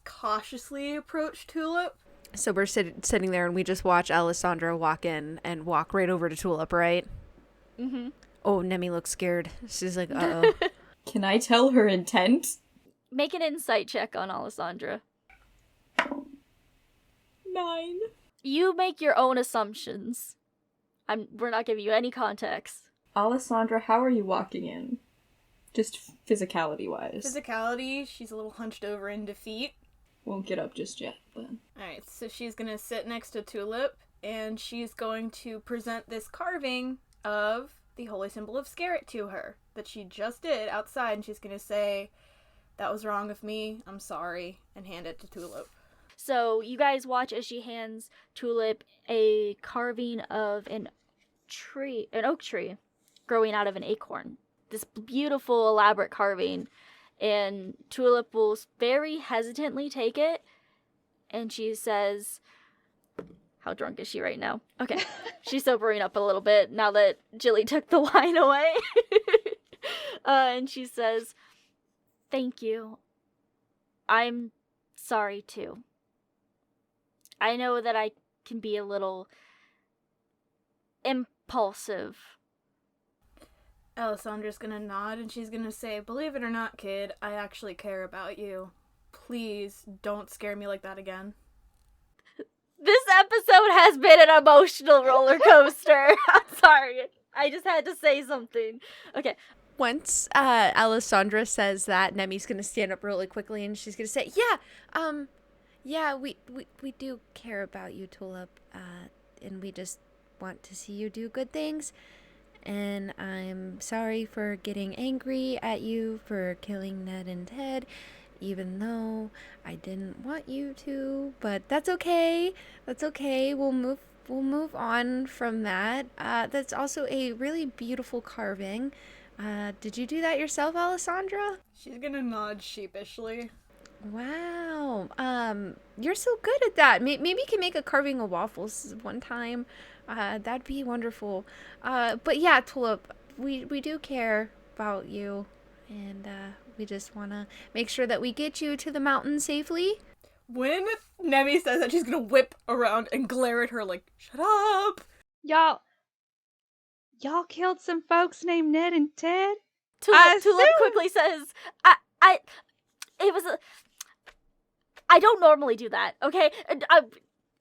cautiously approach Tulip. So we're sitting there and we just watch Alessandra walk in and walk right over to Tulip, right? Mm-hmm. Oh, Nemmy looks scared. She's like, uh-oh. Can I tell her intent? Make an insight check on Alessandra. 9. You make your own assumptions. We're not giving you any context. Alessandra, how are you walking in? Just physicality-wise. Physicality, she's a little hunched over in defeat. Won't get up just yet, then. Alright, so she's gonna sit next to Tulip, and she's going to present this carving of the holy symbol of Scarret to her that she just did outside, and she's gonna say, "That was wrong of me, I'm sorry," and hand it to Tulip. So you guys watch as she hands Tulip a carving of an oak tree growing out of an acorn. This beautiful, elaborate carving. And Tulip will very hesitantly take it, and she says, how drunk is she right now? Okay, she's sobering up a little bit now that Jilly took the wine away. And she says, "Thank you. I'm sorry too. I know that I can be a little impulsive. Alessandra's gonna nod and she's gonna say, "Believe it or not, kid, I actually care about you. Please don't scare me like that again." This episode has been an emotional roller coaster. I'm sorry. I just had to say something. Okay. Once Alessandra says that, Nemmy's gonna stand up really quickly and she's gonna say, yeah, we do care about you, Tulip, and we just want to see you do good things. And I'm sorry for getting angry at you for killing Ned and Ted, even though I didn't want you to, but that's okay. That's okay. We'll move on from that. That's also a really beautiful carving. Did you do that yourself, Alessandra? She's gonna nod sheepishly. Wow. You're so good at that. Maybe you can make a carving of waffles one time. That'd be wonderful. But yeah, Tulip, we do care about you, and we just want to make sure that we get you to the mountain safely. When Nemmy says that, she's gonna whip around and glare at her like, "Shut up!" Y'all killed some folks named Ned and Ted? Tulip quickly says, I don't normally do that, okay?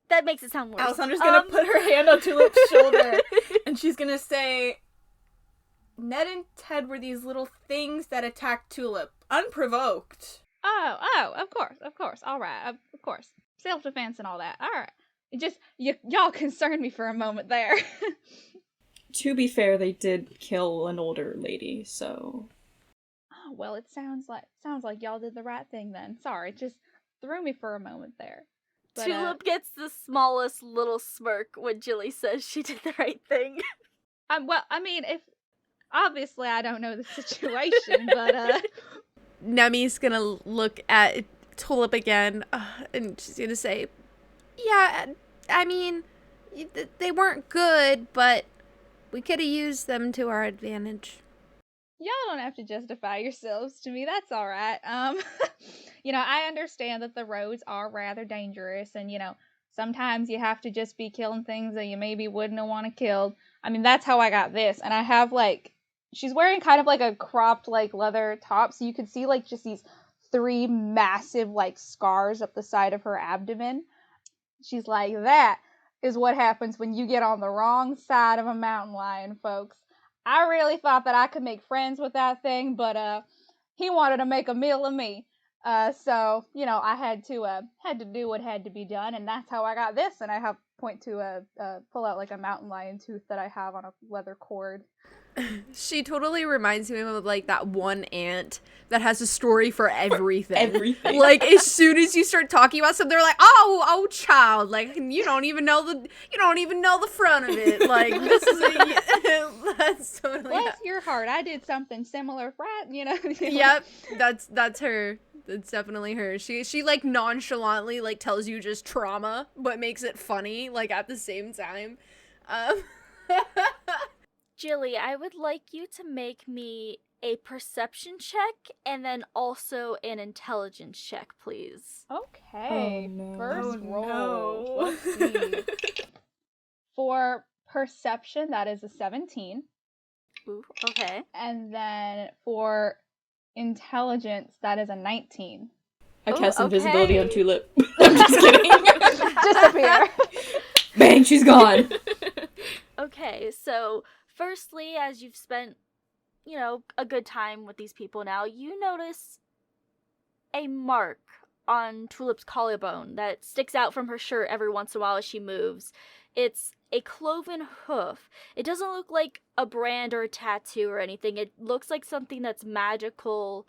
That makes it sound worse. Alessandra's gonna put her hand on Tulip's shoulder, and she's gonna say, "Ned and Ted were these little things that attacked Tulip, unprovoked." Oh, of course. All right, of course. Self-defense and all that. All right. It just, y'all concerned me for a moment there. To be fair, they did kill an older lady, so... Oh, well, it sounds like y'all did the right thing then. Sorry, it just threw me for a moment there. But, Tulip gets the smallest little smirk when Jilly says she did the right thing. Well, I mean, if... Obviously, I don't know the situation, but, Nemmy's gonna look at Tulip again, and she's gonna say, "Yeah, I mean, they weren't good, but we could have used them to our advantage." Y'all don't have to justify yourselves to me. That's all right. I understand that the roads are rather dangerous, and, sometimes you have to just be killing things that you maybe wouldn't have want to kill. I mean, that's how I got this, and I have, she's wearing kind of like a cropped, leather top, so you could see, just these 3 massive, scars up the side of her abdomen. She's like, "That is what happens when you get on the wrong side of a mountain lion, folks. I really thought that I could make friends with that thing, but, he wanted to make a meal of me. So, I had to do what had to be done, and that's how I got this." And I pull out, a mountain lion tooth that I have on a leather cord. She totally reminds me of that one aunt that has a story for everything. Everything. As soon as you start talking about something, they're like, "Oh, child, you don't even know the front of it." This is that's totally. Bless your heart, I did something similar, right? Yep, that's her. That's definitely her. She nonchalantly tells you just trauma, but makes it funny at the same time. Jilly, I would like you to make me a perception check and then also an intelligence check, please. Okay. Oh, no. First Oh, roll. no. Let's see. For perception, that is a 17. Ooh, okay. And then for intelligence, that is a 19. I cast okay. invisibility on Tulip. I'm just kidding. Disappear. Bang, she's gone. Okay, so firstly, as you've spent, a good time with these people now, you notice a mark on Tulip's collarbone that sticks out from her shirt every once in a while as she moves. It's a cloven hoof. It doesn't look like a brand or a tattoo or anything. It looks like something that's magically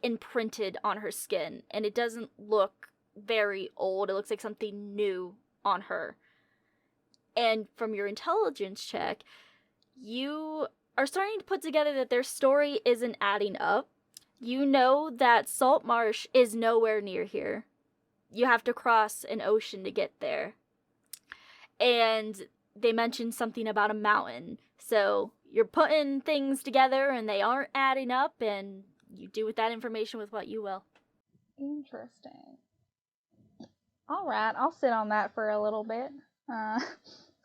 imprinted on her skin, and it doesn't look very old. It looks like something new on her. And from your intelligence check, you are starting to put together that their story isn't adding up. You know that Salt Marsh is nowhere near here. You have to cross an ocean to get there. And they mentioned something about a mountain. So you're putting things together and they aren't adding up, and you do with that information with what you will. Interesting. All right, I'll sit on that for a little bit.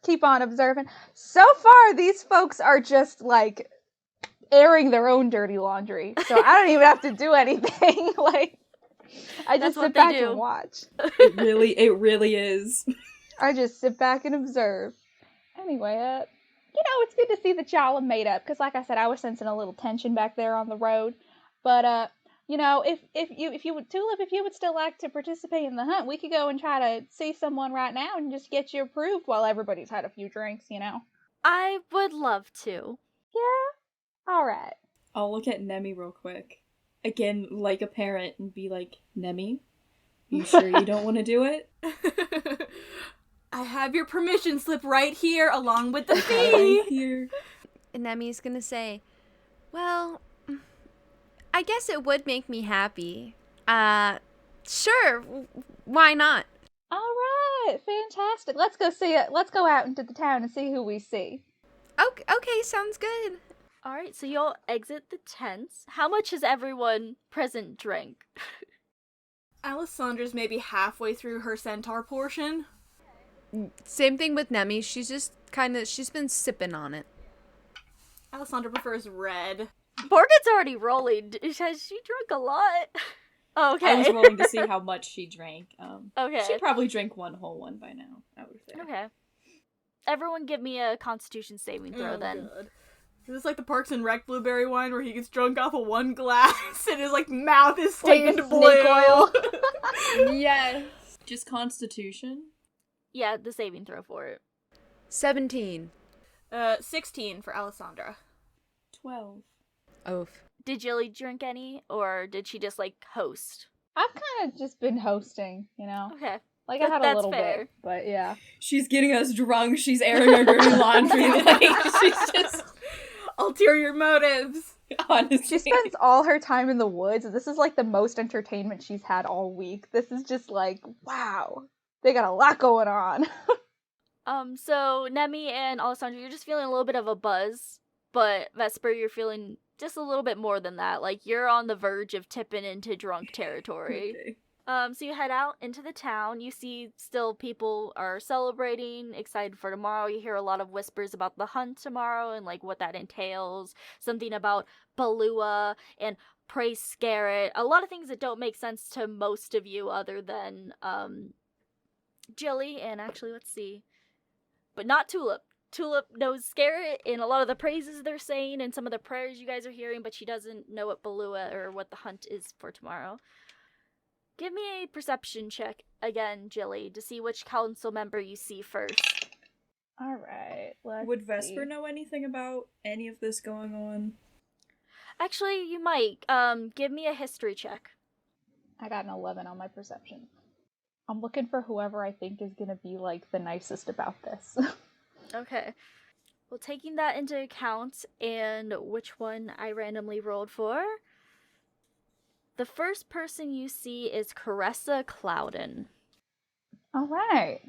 Keep on observing. So far, these folks are just, like, airing their own dirty laundry. So I don't even have to do anything. Like, I just sit back and watch. It really is. I just sit back and observe. Anyway, it's good to see that y'all have made up. Because, like I said, I was sensing a little tension back there on the road. But, if you would, Tulip, if you would still like to participate in the hunt, we could go and try to see someone right now and just get you approved while everybody's had a few drinks, I would love to. Yeah? Alright. I'll look at Nemmy real quick. Again, like a parent, and be like, Nemmy, you sure you don't want to do it? I have your permission slip right here, along with the fee. Right here. And Nemmy's gonna say, well, I guess it would make me happy. Sure, why not? Alright, fantastic. Let's go see it. Let's go out into the town and see who we see. Okay, sounds good. Alright, so you'll exit the tents. How much has everyone present drank? Alessandra's maybe halfway through her centaur portion. Same thing with Nemmy. She's been sipping on it. Alessandra prefers red. Morgan's already rolling. Has she drunk a lot? Okay. I was rolling to see how much she drank. Okay. She probably drank one whole one by now, I would say. Okay. Everyone give me a Constitution saving throw then. God. Is this like the Parks and Rec blueberry wine where he gets drunk off of one glass and his mouth is taken to blue? Snake oil. Yes. Just Constitution? Yeah, the saving throw for it. 17. 16 for Alessandra. 12. Oof. Did Jilly drink any, or did she just host? I've kind of just been hosting, Okay. I had a little fair. bit, but yeah. She's getting us drunk, she's airing our dirty laundry, she's just... Ulterior motives. Honestly. She spends all her time in the woods, and this is the most entertainment she's had all week. This is just wow. They got a lot going on. So Nemmy and Alessandra, you're just feeling a little bit of a buzz, but Vesper, you're feeling just a little bit more than that. You're on the verge of tipping into drunk territory. Okay. So you head out into the town. You see still people are celebrating, excited for tomorrow. You hear a lot of whispers about the hunt tomorrow and what that entails. Something about Balua and praise Scarret. A lot of things that don't make sense to most of you other than Jilly and actually, let's see. But not Tulip. Tulip knows Scarret and a lot of the praises they're saying and some of the prayers you guys are hearing, but she doesn't know what Balua or what the hunt is for tomorrow. Give me a perception check again, Jilly, to see which council member you see first. Alright, Would Vesper know anything about any of this going on? Actually, you might. Give me a history check. I got an 11 on my perception. I'm looking for whoever I think is gonna be the nicest about this. Okay. Well, taking that into account and which one I randomly rolled for, the first person you see is Caressa Clouden. Alright.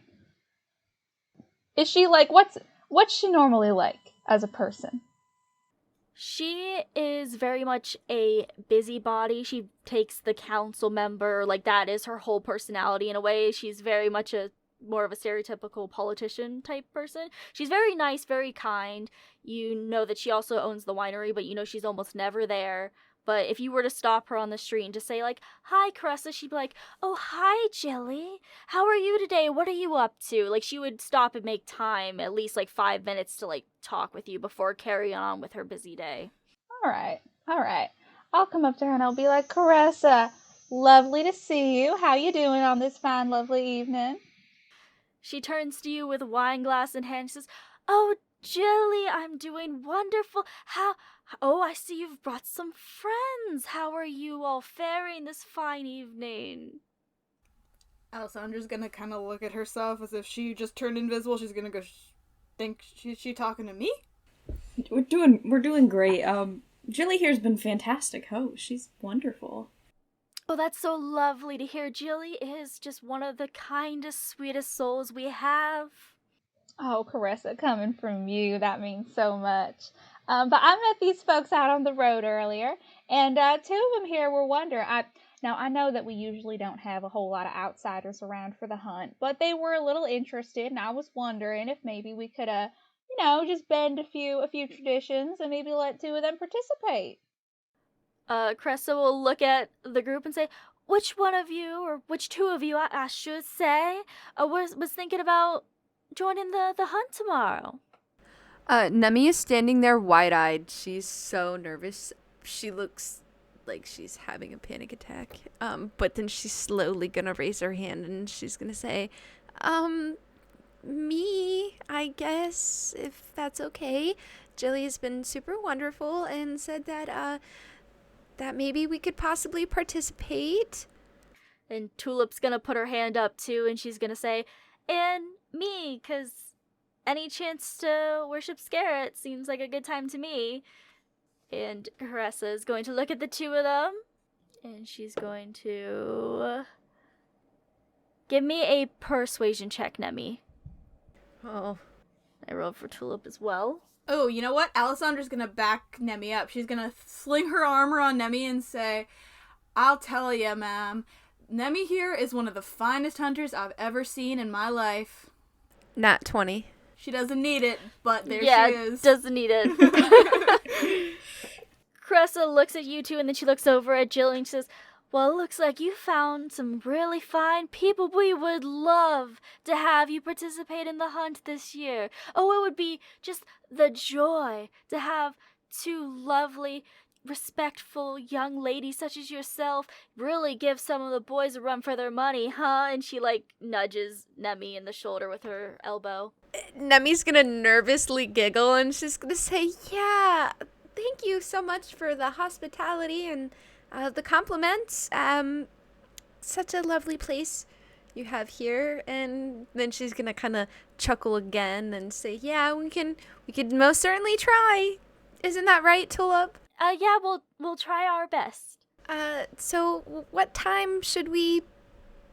Is she what's she normally like as a person? She is very much a busybody. She takes the council member, that is her whole personality in a way. She's very much more of a stereotypical politician type person. She's very nice, very kind. You know that she also owns the winery, but she's almost never there. But if you were to stop her on the street and just say, hi, Caressa, she'd be like, oh, hi, Jilly. How are you today? What are you up to? She would stop and make time, at least, 5 minutes to, talk with you before carrying on with her busy day. All right. I'll come up to her and I'll be like, Caressa, lovely to see you. How you doing on this fine, lovely evening? She turns to you with a wine glass in hand and says, oh, Jilly, I'm doing wonderful. Oh, I see you've brought some friends. How are you all faring this fine evening? Alessandra's gonna kind of look at herself as if she just turned invisible. She's gonna go think she talking to me? We're doing great. Jilly here's been fantastic host. She's wonderful. Oh, that's so lovely to hear. Jilly is just one of the kindest, sweetest souls we have. Oh, Caressa, coming from you, that means so much. But I met these folks out on the road earlier, and two of them here were wondering. Now, I know that we usually don't have a whole lot of outsiders around for the hunt, but they were a little interested, and I was wondering if maybe we could, just bend a few traditions and maybe let two of them participate. Caressa will look at the group and say, which one of you, or which two of you, I should say, was thinking about joining the hunt tomorrow? Nemmy is standing there wide-eyed. She's so nervous. She looks like she's having a panic attack. But then she's slowly gonna raise her hand and she's gonna say, me, I guess, if that's okay. Jilly has been super wonderful and said that, that maybe we could possibly participate. And Tulip's gonna put her hand up too, and she's gonna say, and me, 'cause any chance to worship Scarret seems like a good time to me. And Caressa is going to look at the two of them, and she's going to give me a persuasion check, Nemmy. Oh. I rolled for Tulip as well. Oh, you know what? Alessandra's gonna back Nemmy up. She's gonna sling her arm around Nemmy and say, I'll tell ya, ma'am, Nemmy here is one of the finest hunters I've ever seen in my life. Nat 20. She doesn't need it, but there she is. Doesn't need it. Caressa looks at you two, and then she looks over at Jill and she says, well, it looks like you found some really fine people. We would love to have you participate in the hunt this year. Oh, it would be just the joy to have two lovely, respectful young ladies such as yourself really give some of the boys a run for their money, huh? And she, nudges Nemmy in the shoulder with her elbow. Nemmy's gonna nervously giggle and she's gonna say, yeah, thank you so much for the hospitality and the compliments. Such a lovely place you have here. And then she's gonna kind of chuckle again and say, yeah, we could most certainly try. Isn't that right, Tulip? Yeah, we'll try our best. So what time should we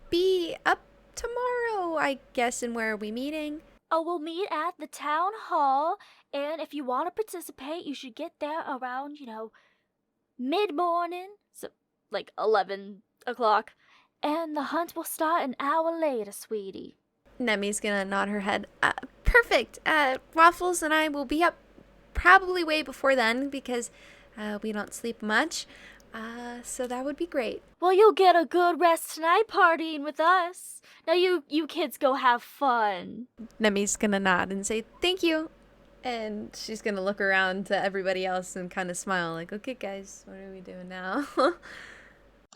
be up tomorrow, I guess, and where are we meeting? Oh, we'll meet at the town hall, and if you want to participate, you should get there around, mid-morning, so 11 o'clock, and the hunt will start an hour later, sweetie. Nemmy's gonna nod her head. Perfect. Waffles and I will be up probably way before then because we don't sleep much. So that would be great. Well, you'll get a good rest tonight partying with us. Now you kids go have fun. Nemmy's gonna nod and say thank you. And she's gonna look around to everybody else and kind of smile like, okay guys, what are we doing now?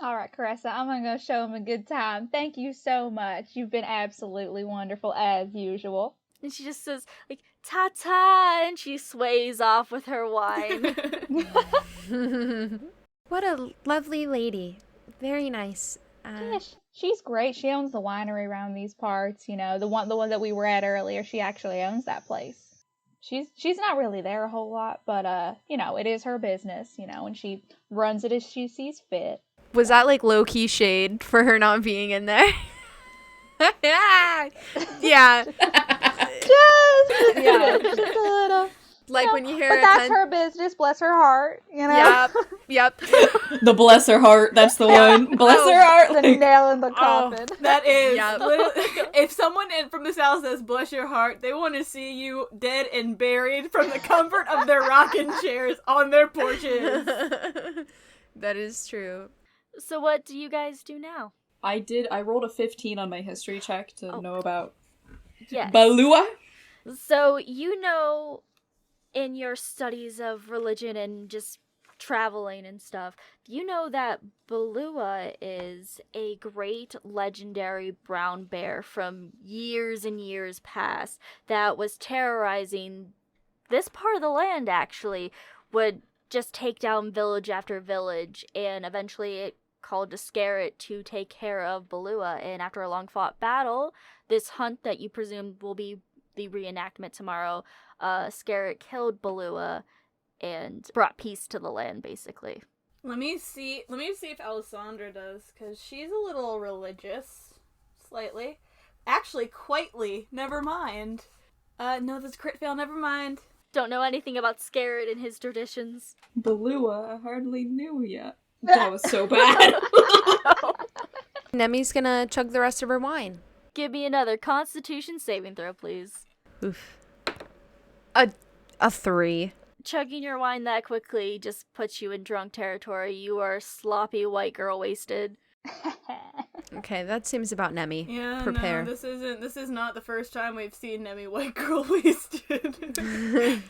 All right, Caressa, I'm going to go show them a good time. Thank you so much. You've been absolutely wonderful as usual. And she just says, ta-ta, and she sways off with her wine. What a lovely lady. Very nice. Yeah, she's great. She owns the winery around these parts. The one that we were at earlier. She actually owns that place. She's not really there a whole lot, but it is her business. And she runs it as she sees fit. Was that low-key shade for her not being in there? Yeah. Yeah. When you hear but that's her business, bless her heart, Yep. The bless her heart, that's the one. Bless her heart. The nail in the coffin. That is. If someone from the South says bless your heart, they want to see you dead and buried from the comfort of their rocking chairs on their porches. That is true. So what do you guys do now? I rolled a 15 on my history check to know about Balua. So in your studies of religion and just traveling and stuff, you know that Balua is a great legendary brown bear from years and years past that was terrorizing this part of the land, actually, would just take down village after village, and eventually it called to Scarret to take care of Balua, and after a long-fought battle, this hunt that you presume will be the reenactment tomorrow, Scarret killed Balua and brought peace to the land, basically. Let me see if Alessandra does, because she's a little religious. Slightly. Actually, quietly. Never mind. No, that's a crit fail, never mind. Don't know anything about Scarret and his traditions. Balua, I hardly knew ya. That was so bad. Nemmy's gonna chug the rest of her wine. Give me another Constitution saving throw, please. Oof. A 3. Chugging your wine that quickly just puts you in drunk territory. You are sloppy white girl wasted. Okay, that seems about Nemmy. Yeah, Prepare. no, this is not the first time we've seen Nemmy white girl wasted.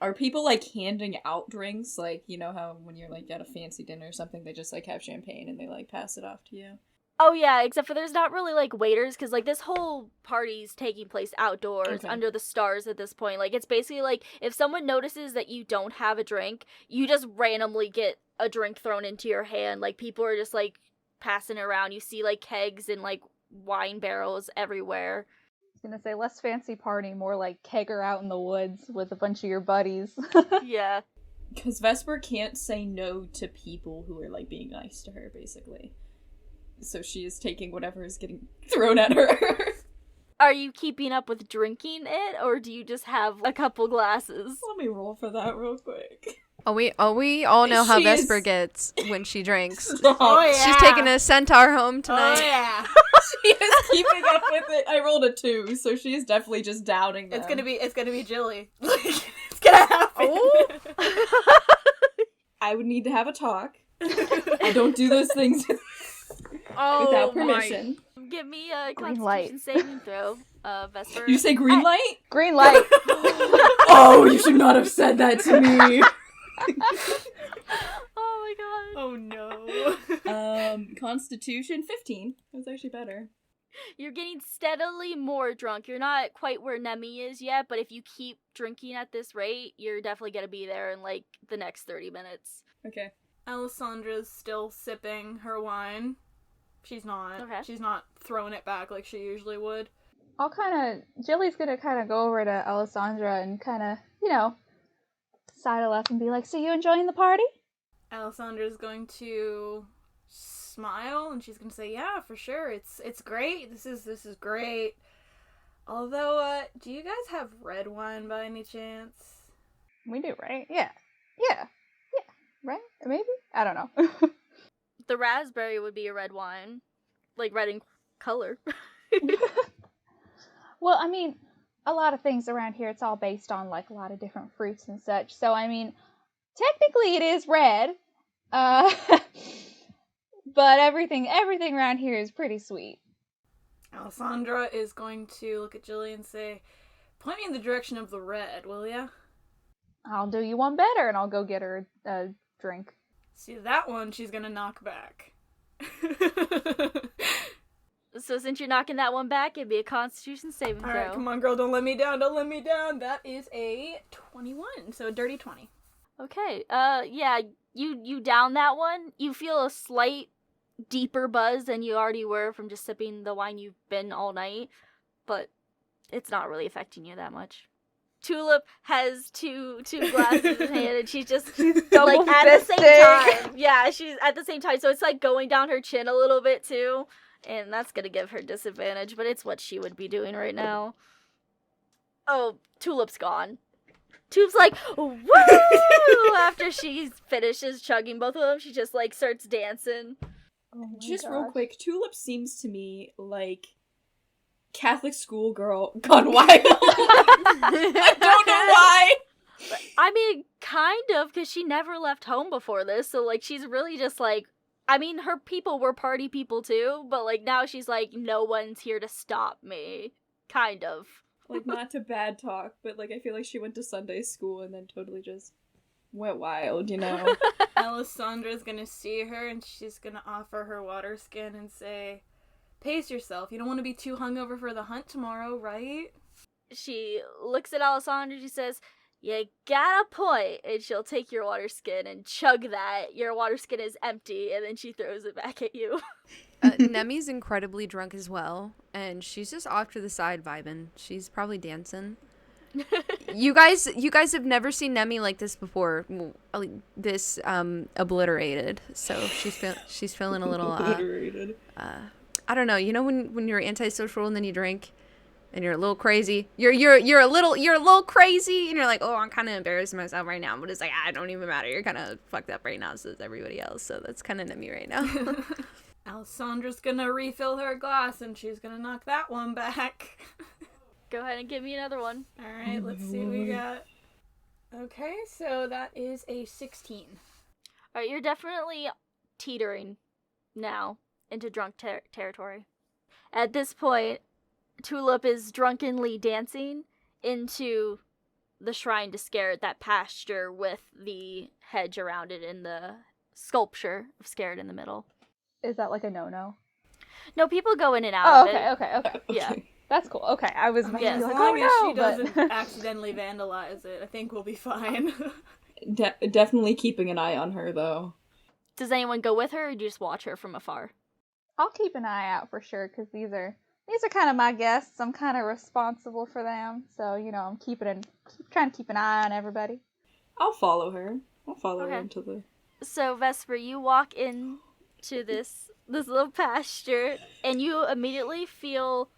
Are people, like, handing out drinks? Like, you know how when you're, like, at a fancy dinner or something, they just, like, have champagne and they, like, pass it off to you? Oh yeah, except for there's not really like waiters, because like this whole party's taking place outdoors under the stars at this point. Like it's basically like if someone notices that you don't have a drink, you just randomly get a drink thrown into your hand. Like people are just like passing it around. You see like kegs and like wine barrels everywhere. I was gonna say less fancy party, more like kegger out in the woods with a bunch of your buddies. Yeah. Because Vesper can't say no to people who are, like, being nice to her, basically. So she is taking whatever is getting thrown at her. Are you keeping up with drinking it, or do you just have a couple glasses? Let me roll for that real quick. We all know how She Vesper is- gets when she drinks. Oh, yeah. She's taking a centaur home tonight. Oh yeah. She is keeping up with it. I rolled a 2, so she is definitely just downing them. It's gonna be Jilly. It's gonna happen. Oh. I would need to have a talk. I don't do those things without permission. Give me a Green Constitution light. saving throw, Vesper. You say green light? Green light. Oh, you should not have said that to me. Oh my god. Oh no. Constitution 15. That's actually better. You're getting steadily more drunk. You're not quite where Nemmy is yet, but if you keep drinking at this rate, you're definitely gonna be there in like the next 30 minutes. Okay. Alessandra's still sipping her wine. She's not. Okay. She's not throwing it back like she usually would. Jilly's gonna kind of go over to Alessandra and kind of, sidle up and be like, so you enjoying the party? Alessandra's going to smile and she's gonna say, yeah, for sure. It's great. This is great. Although, do you guys have red wine by any chance? We do, right? Yeah. Right? Maybe? I don't know. The raspberry would be a red wine. Like red in color. Well, I mean, a lot of things around here, it's all based on, like, a lot of different fruits and such. So, I mean, technically it is red. But everything around here is pretty sweet. Alessandra is going to look at Jilly and say, point me in the direction of the red, will ya? I'll do you one better, and I'll go get her a drink. See, that one she's gonna knock back. So since you're knocking that one back, it'd be a Constitution saving throw. Alright, come on, girl, don't let me down, That is a 21, so a dirty 20. Okay, yeah, you down that one. You feel a slight deeper buzz than you already were from just sipping the wine you've been all night, but it's not really affecting you that much. Tulip has two glasses in hand, and she's just like at the same time. Yeah, she's at the same time, so it's like going down her chin a little bit too, and that's gonna give her disadvantage. But it's what she would be doing right now. Oh, Tulip's gone. Tulip's like, woo! After she finishes chugging both of them, she just like starts dancing. Oh my Just gosh. real quick, Tulip seems to me like Catholic schoolgirl gone wild. I don't know why. I mean, kind of, because she never left home before this, so, like, she's really just, like, I mean, her people were party people, too, but, like, now she's like, no one's here to stop me. Kind of. Like, not to bad talk, but, like, I feel like she went to Sunday school and then totally just went wild, you know? Alessandra's gonna see her, and she's gonna offer her water skin and say, pace yourself. You don't want to be too hungover for the hunt tomorrow, right? She looks at Alessandra, she says, you got a point, and she'll take your water skin and chug that. Your water skin is empty, and then she throws it back at you. Nemmy's incredibly drunk as well, and she's just off to the side vibing. She's probably dancing. You guys have never seen Nemmy like this before. This obliterated. So she's feeling a little Obliterated. I don't know. You know when you're antisocial and then you drink, and you're a little crazy. You're a little crazy, and you're like, oh, I'm kind of embarrassing myself right now, but it's like, I don't even matter. You're kind of fucked up right now, so is everybody else. So that's kind of Nemmy right now. Alessandra's gonna refill her glass, and she's gonna knock that one back. Go ahead and give me another one. All right, let's see what we got. Okay, so that is a 16. All right, you're definitely teetering now into drunk territory. At this point, Tulip is drunkenly dancing into the shrine to Scarret, that pasture with the hedge around it and the sculpture of Scarret in the middle. Is that like a no-no? No, people go in and out of it. Okay. Yeah. That's cool. Okay, I was I mean, Yes. as like, long as oh, she no, but... doesn't accidentally vandalize it, I think we'll be fine. Definitely keeping an eye on her, though. Does anyone go with her, or do you just watch her from afar? I'll keep an eye out for sure, because these are kind of my guests. I'm kind of responsible for them, so I'm trying to keep an eye on everybody. I'll follow her. Her Okay. into the... So, Vesper, you walk into this little pasture, and you immediately feel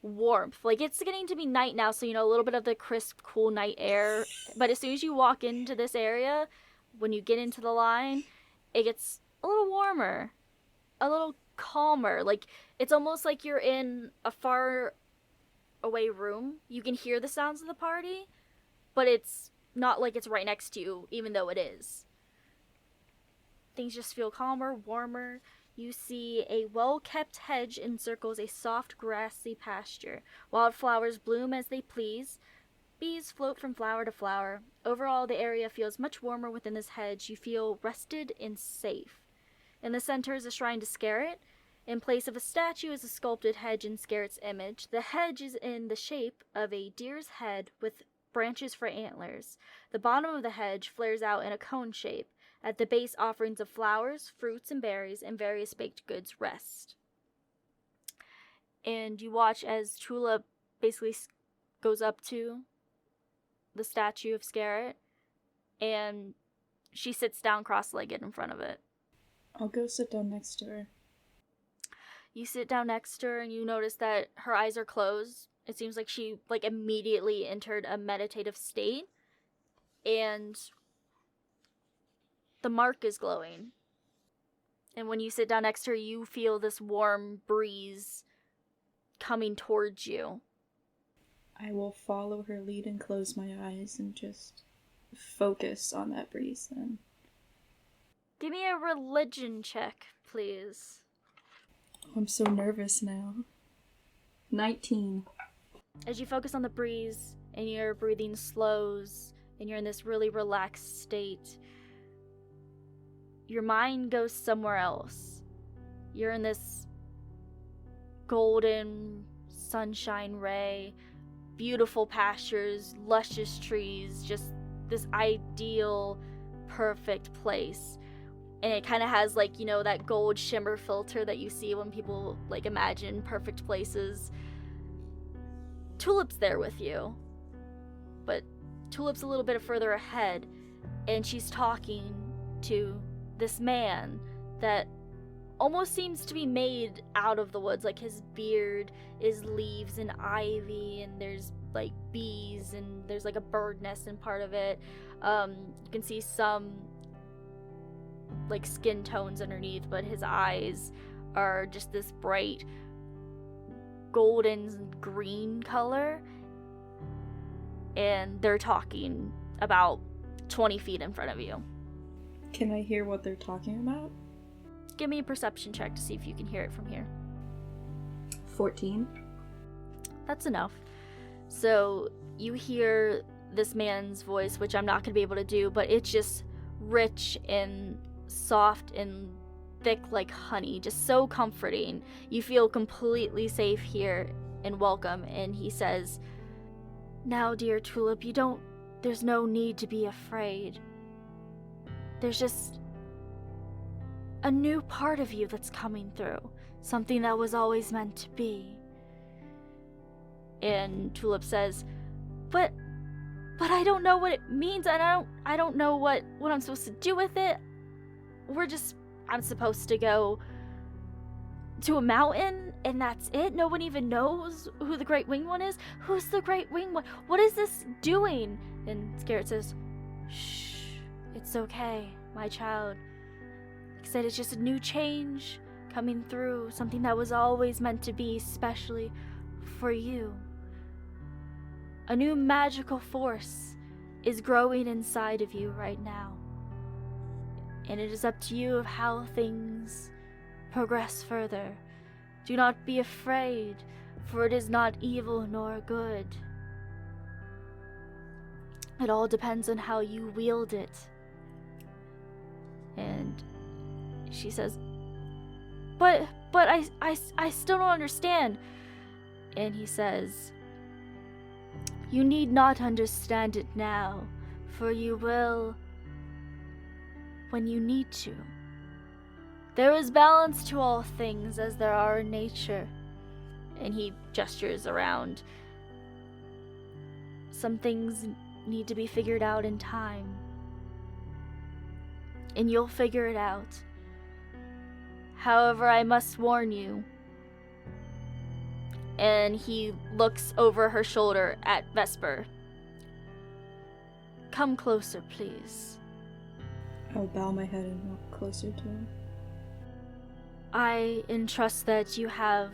warmth. Like, it's getting to be night now, so a little bit of the crisp, cool night air. But as soon as you walk into this area, when you get into the line, it gets a little warmer, a little calmer. Like, it's almost like you're in a far away room. You can hear the sounds of the party, but it's not like it's right next to you, even though it is. Things just feel calmer, warmer. You see a well-kept hedge encircles a soft, grassy pasture. Wildflowers bloom as they please. Bees float from flower to flower. Overall, the area feels much warmer within this hedge. You feel rested and safe. In the center is a shrine to Scarret. In place of a statue is a sculpted hedge in Scarret's image. The hedge is in the shape of a deer's head with branches for antlers. The bottom of the hedge flares out in a cone shape. At the base, offerings of flowers, fruits, and berries, and various baked goods rest. And you watch as Tulip basically goes up to the statue of Scarret, and she sits down cross-legged in front of it. I'll go sit down next to her. You sit down next to her, and you notice that her eyes are closed. It seems like she immediately entered a meditative state, and the mark is glowing. And when you sit down next to her, you feel this warm breeze coming towards you. I will follow her lead and close my eyes and just focus on that breeze then. Give me a religion check, please. I'm so nervous now. 19. As you focus on the breeze and your breathing slows and you're in this really relaxed state, your mind goes somewhere else. You're in this golden sunshine ray, beautiful pastures, luscious trees, just this ideal, perfect place. And it kind of has that gold shimmer filter that you see when people imagine perfect places. Tulip's there with you, but Tulip's a little bit further ahead, and she's talking to this man that almost seems to be made out of the woods. His beard is leaves and ivy, and there's bees, and there's a bird nest in part of it. You can see some skin tones underneath, but his eyes are just this bright golden green color, and they're talking about 20 feet in front of you. Can I hear what they're talking about? Give me a perception check to see if you can hear it from here. 14. That's enough. So you hear this man's voice, which I'm not going to be able to do, but it's just rich and soft and thick like honey, just so comforting. You feel completely safe here and welcome. And he says, "Now, dear Tulip, there's no need to be afraid. There's just a new part of you that's coming through, something that was always meant to be." And Tulip says, but I don't know what it means, and I don't know what I'm supposed to do with it. I'm supposed to go to a mountain and that's it? No one even knows who the Great Winged One is? Who's the Great Winged One? What is this doing? And Scarret says, shh, it's okay, my child. Like I said, it's just a new change coming through, something that was always meant to be, especially for you. A new magical force is growing inside of you right now. And it is up to you of how things progress further. Do not be afraid, for it is not evil nor good. It all depends on how you wield it. And she says, But I still don't understand. And he says, you need not understand it now, for you will when you need to. There is balance to all things as there are in nature. And he gestures around. Some things need to be figured out in time. And you'll figure it out. However, I must warn you. And he looks over her shoulder at Vesper. Come closer, please. I'll bow my head and walk closer to him. I entrust that you have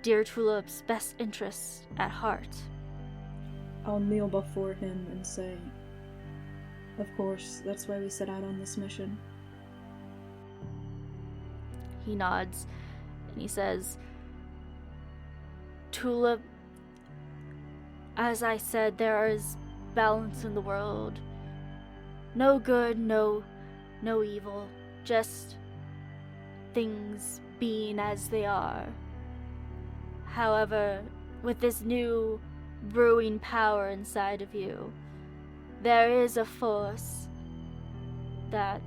dear Tulip's best interests at heart. I'll kneel before him and say, of course, that's why we set out on this mission. He nods, and he says, Tulip, as I said, there is balance in the world. No good, no evil, just things being as they are. However, with this new brewing power inside of you, there is a force that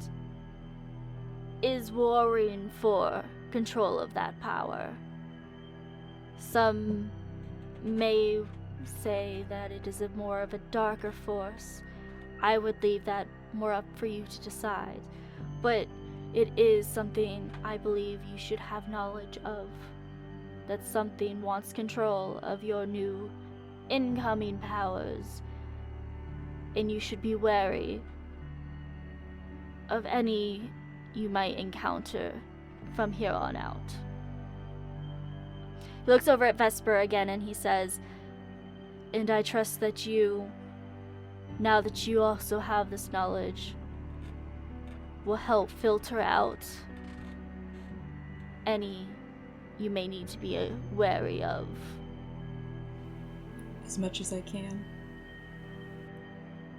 is warring for control of that power. Some may say that it is more of a darker force. I would leave that more up for you to decide. But it is something I believe you should have knowledge of. That something wants control of your new incoming powers. And you should be wary of any you might encounter from here on out. He looks over at Vesper again and he says, and I trust that you, now that you also have this knowledge, will help filter out any you may need to be wary of. As much as I can.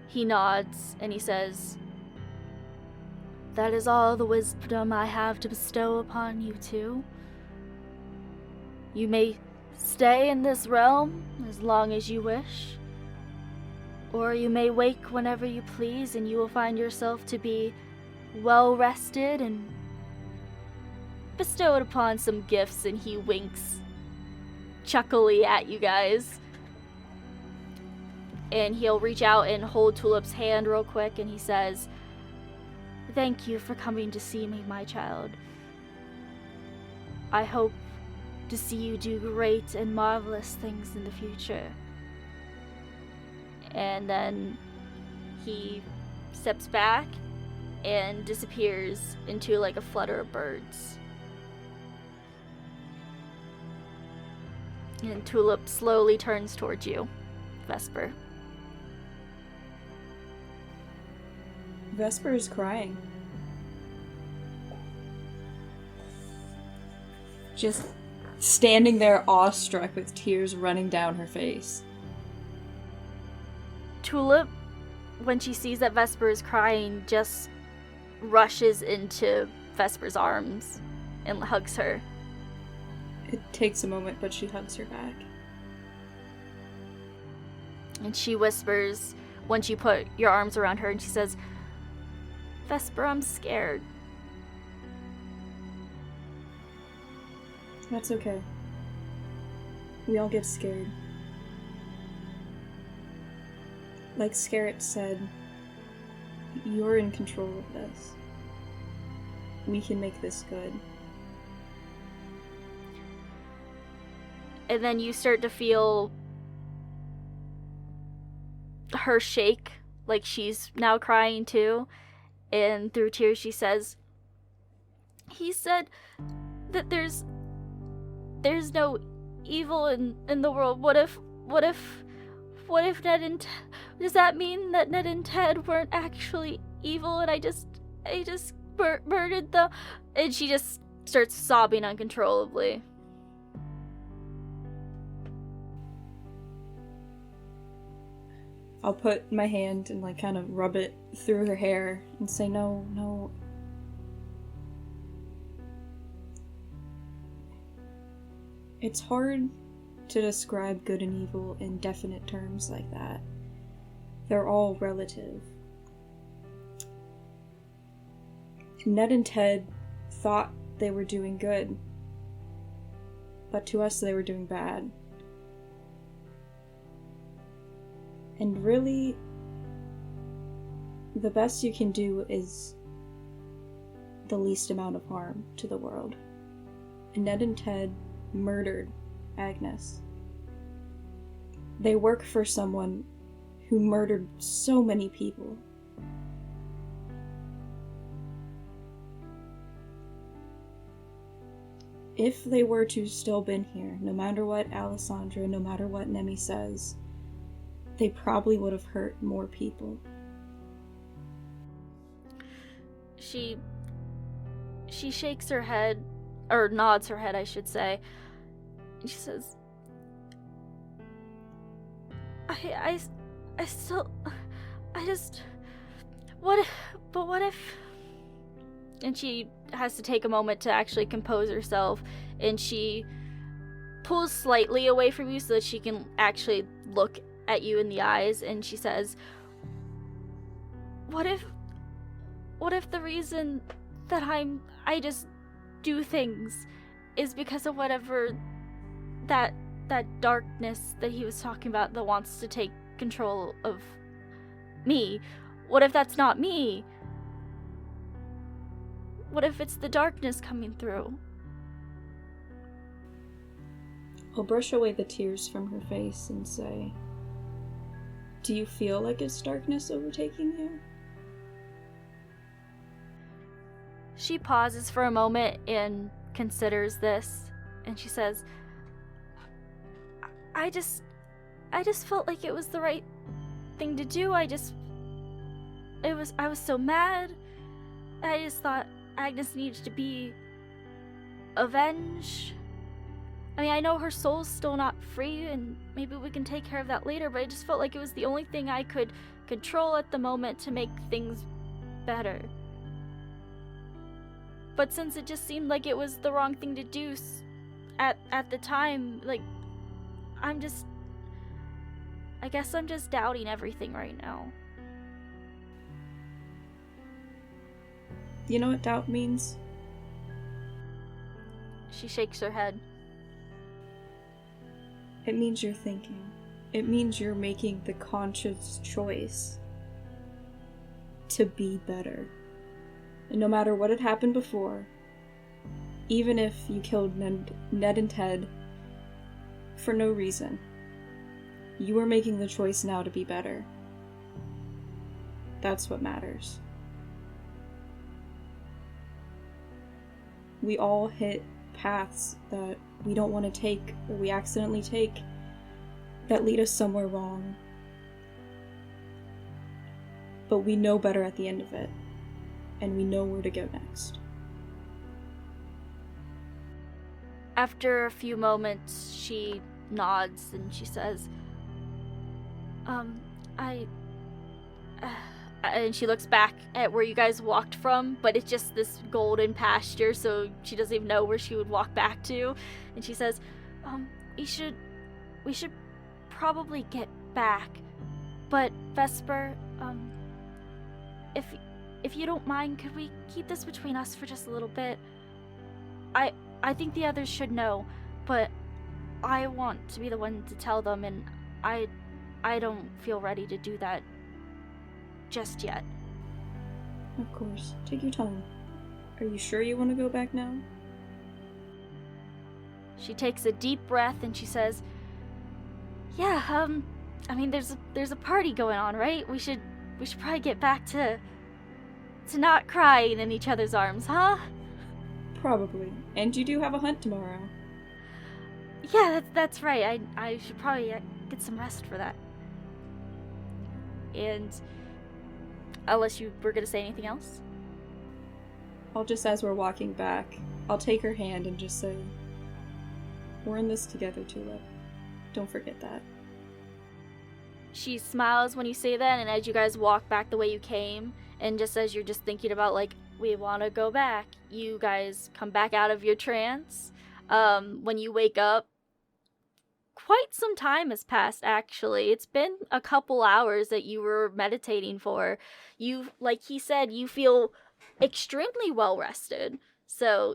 He nods and he says, that is all the wisdom I have to bestow upon you two. You may stay in this realm as long as you wish, or you may wake whenever you please and you will find yourself to be well rested and bestowed upon some gifts. And he winks chuckily at you guys. And he'll reach out and hold Tulip's hand real quick and he says, thank you for coming to see me, my child. I hope to see you do great and marvelous things in the future. And then he steps back and disappears into like a flutter of birds. And Tulip slowly turns towards you, Vesper. Vesper is crying. Just standing there awestruck with tears running down her face. Tulip, when she sees that Vesper is crying, just rushes into Vesper's arms and hugs her. It takes a moment, but she hugs her back. And she whispers, once you put your arms around her, and she says, Vesper, I'm scared. That's okay. We all get scared. Like Scarret said, you're in control of this. We can make this good. and then you start to feel her shake, like she's now crying too, and through tears she says, "He said that there's no evil in the world. What if Ned and does that mean that Ned and Ted weren't actually evil and I just murdered them?" And she just starts sobbing uncontrollably. I'll put my hand and kind of rub it through her hair and say, no. It's hard to describe good and evil in definite terms like that. They're all relative. Ned and Ted thought they were doing good, but to us they were doing bad. And really, the best you can do is the least amount of harm to the world. And Ned and Ted murdered Agnes. They work for someone who murdered so many people. If they were to still been here, no matter what Alessandra, no matter what Nemmy says, they probably would have hurt more people. She shakes her head, or nods her head, I should say. And she says, what if... And she has to take a moment to actually compose herself, and she pulls slightly away from you so that she can actually look at you in the eyes, and she says, what if the reason that I just do things is because of whatever that darkness that he was talking about that wants to take control of me? What if that's not me? What if it's the darkness coming through? I'll brush away the tears from her face and say, do you feel like it's darkness overtaking you? She pauses for a moment and considers this, and she says, I just felt like it was the right thing to do. I was so mad. I just thought Agnes needed to be avenged. I mean, I know her soul's still not free, and maybe we can take care of that later, but I just felt like it was the only thing I could control at the moment to make things better. But since it just seemed like it was the wrong thing to do at the time, like, I guess I'm just doubting everything right now. You know what doubt means? She shakes her head. It means you're thinking. It means you're making the conscious choice to be better. And no matter what had happened before, even if you killed Ned and Ted for no reason, you are making the choice now to be better. That's what matters. We all hit paths that we don't want to take, or we accidentally take, that lead us somewhere wrong. But we know better at the end of it, and we know where to go next. After a few moments, she nods and she says, and she looks back at where you guys walked from, but it's just this golden pasture, so she doesn't even know where she would walk back to. And she says, we should probably get back. But Vesper, if you don't mind, could we keep this between us for just a little bit? I think the others should know, but I want to be the one to tell them, and I don't feel ready to do that just yet. Of course. Take your time. Are you sure you want to go back now? She takes a deep breath and she says, "Yeah, I mean, there's a party going on, right? We should probably get back to not crying in each other's arms, huh?" Probably. And you do have a hunt tomorrow. Yeah, that's right. I should probably get some rest for that. And unless you were gonna say anything else? I'll just, as we're walking back, I'll take her hand and just say, "We're in this together, Tulip. Don't forget that." She smiles when you say that, and as you guys walk back the way you came, and just as you're just thinking about, like, we want to go back, you guys come back out of your trance. When you wake up, quite some time has passed, actually. It's been a couple hours that you were meditating for. You, like he said, you feel extremely well rested. So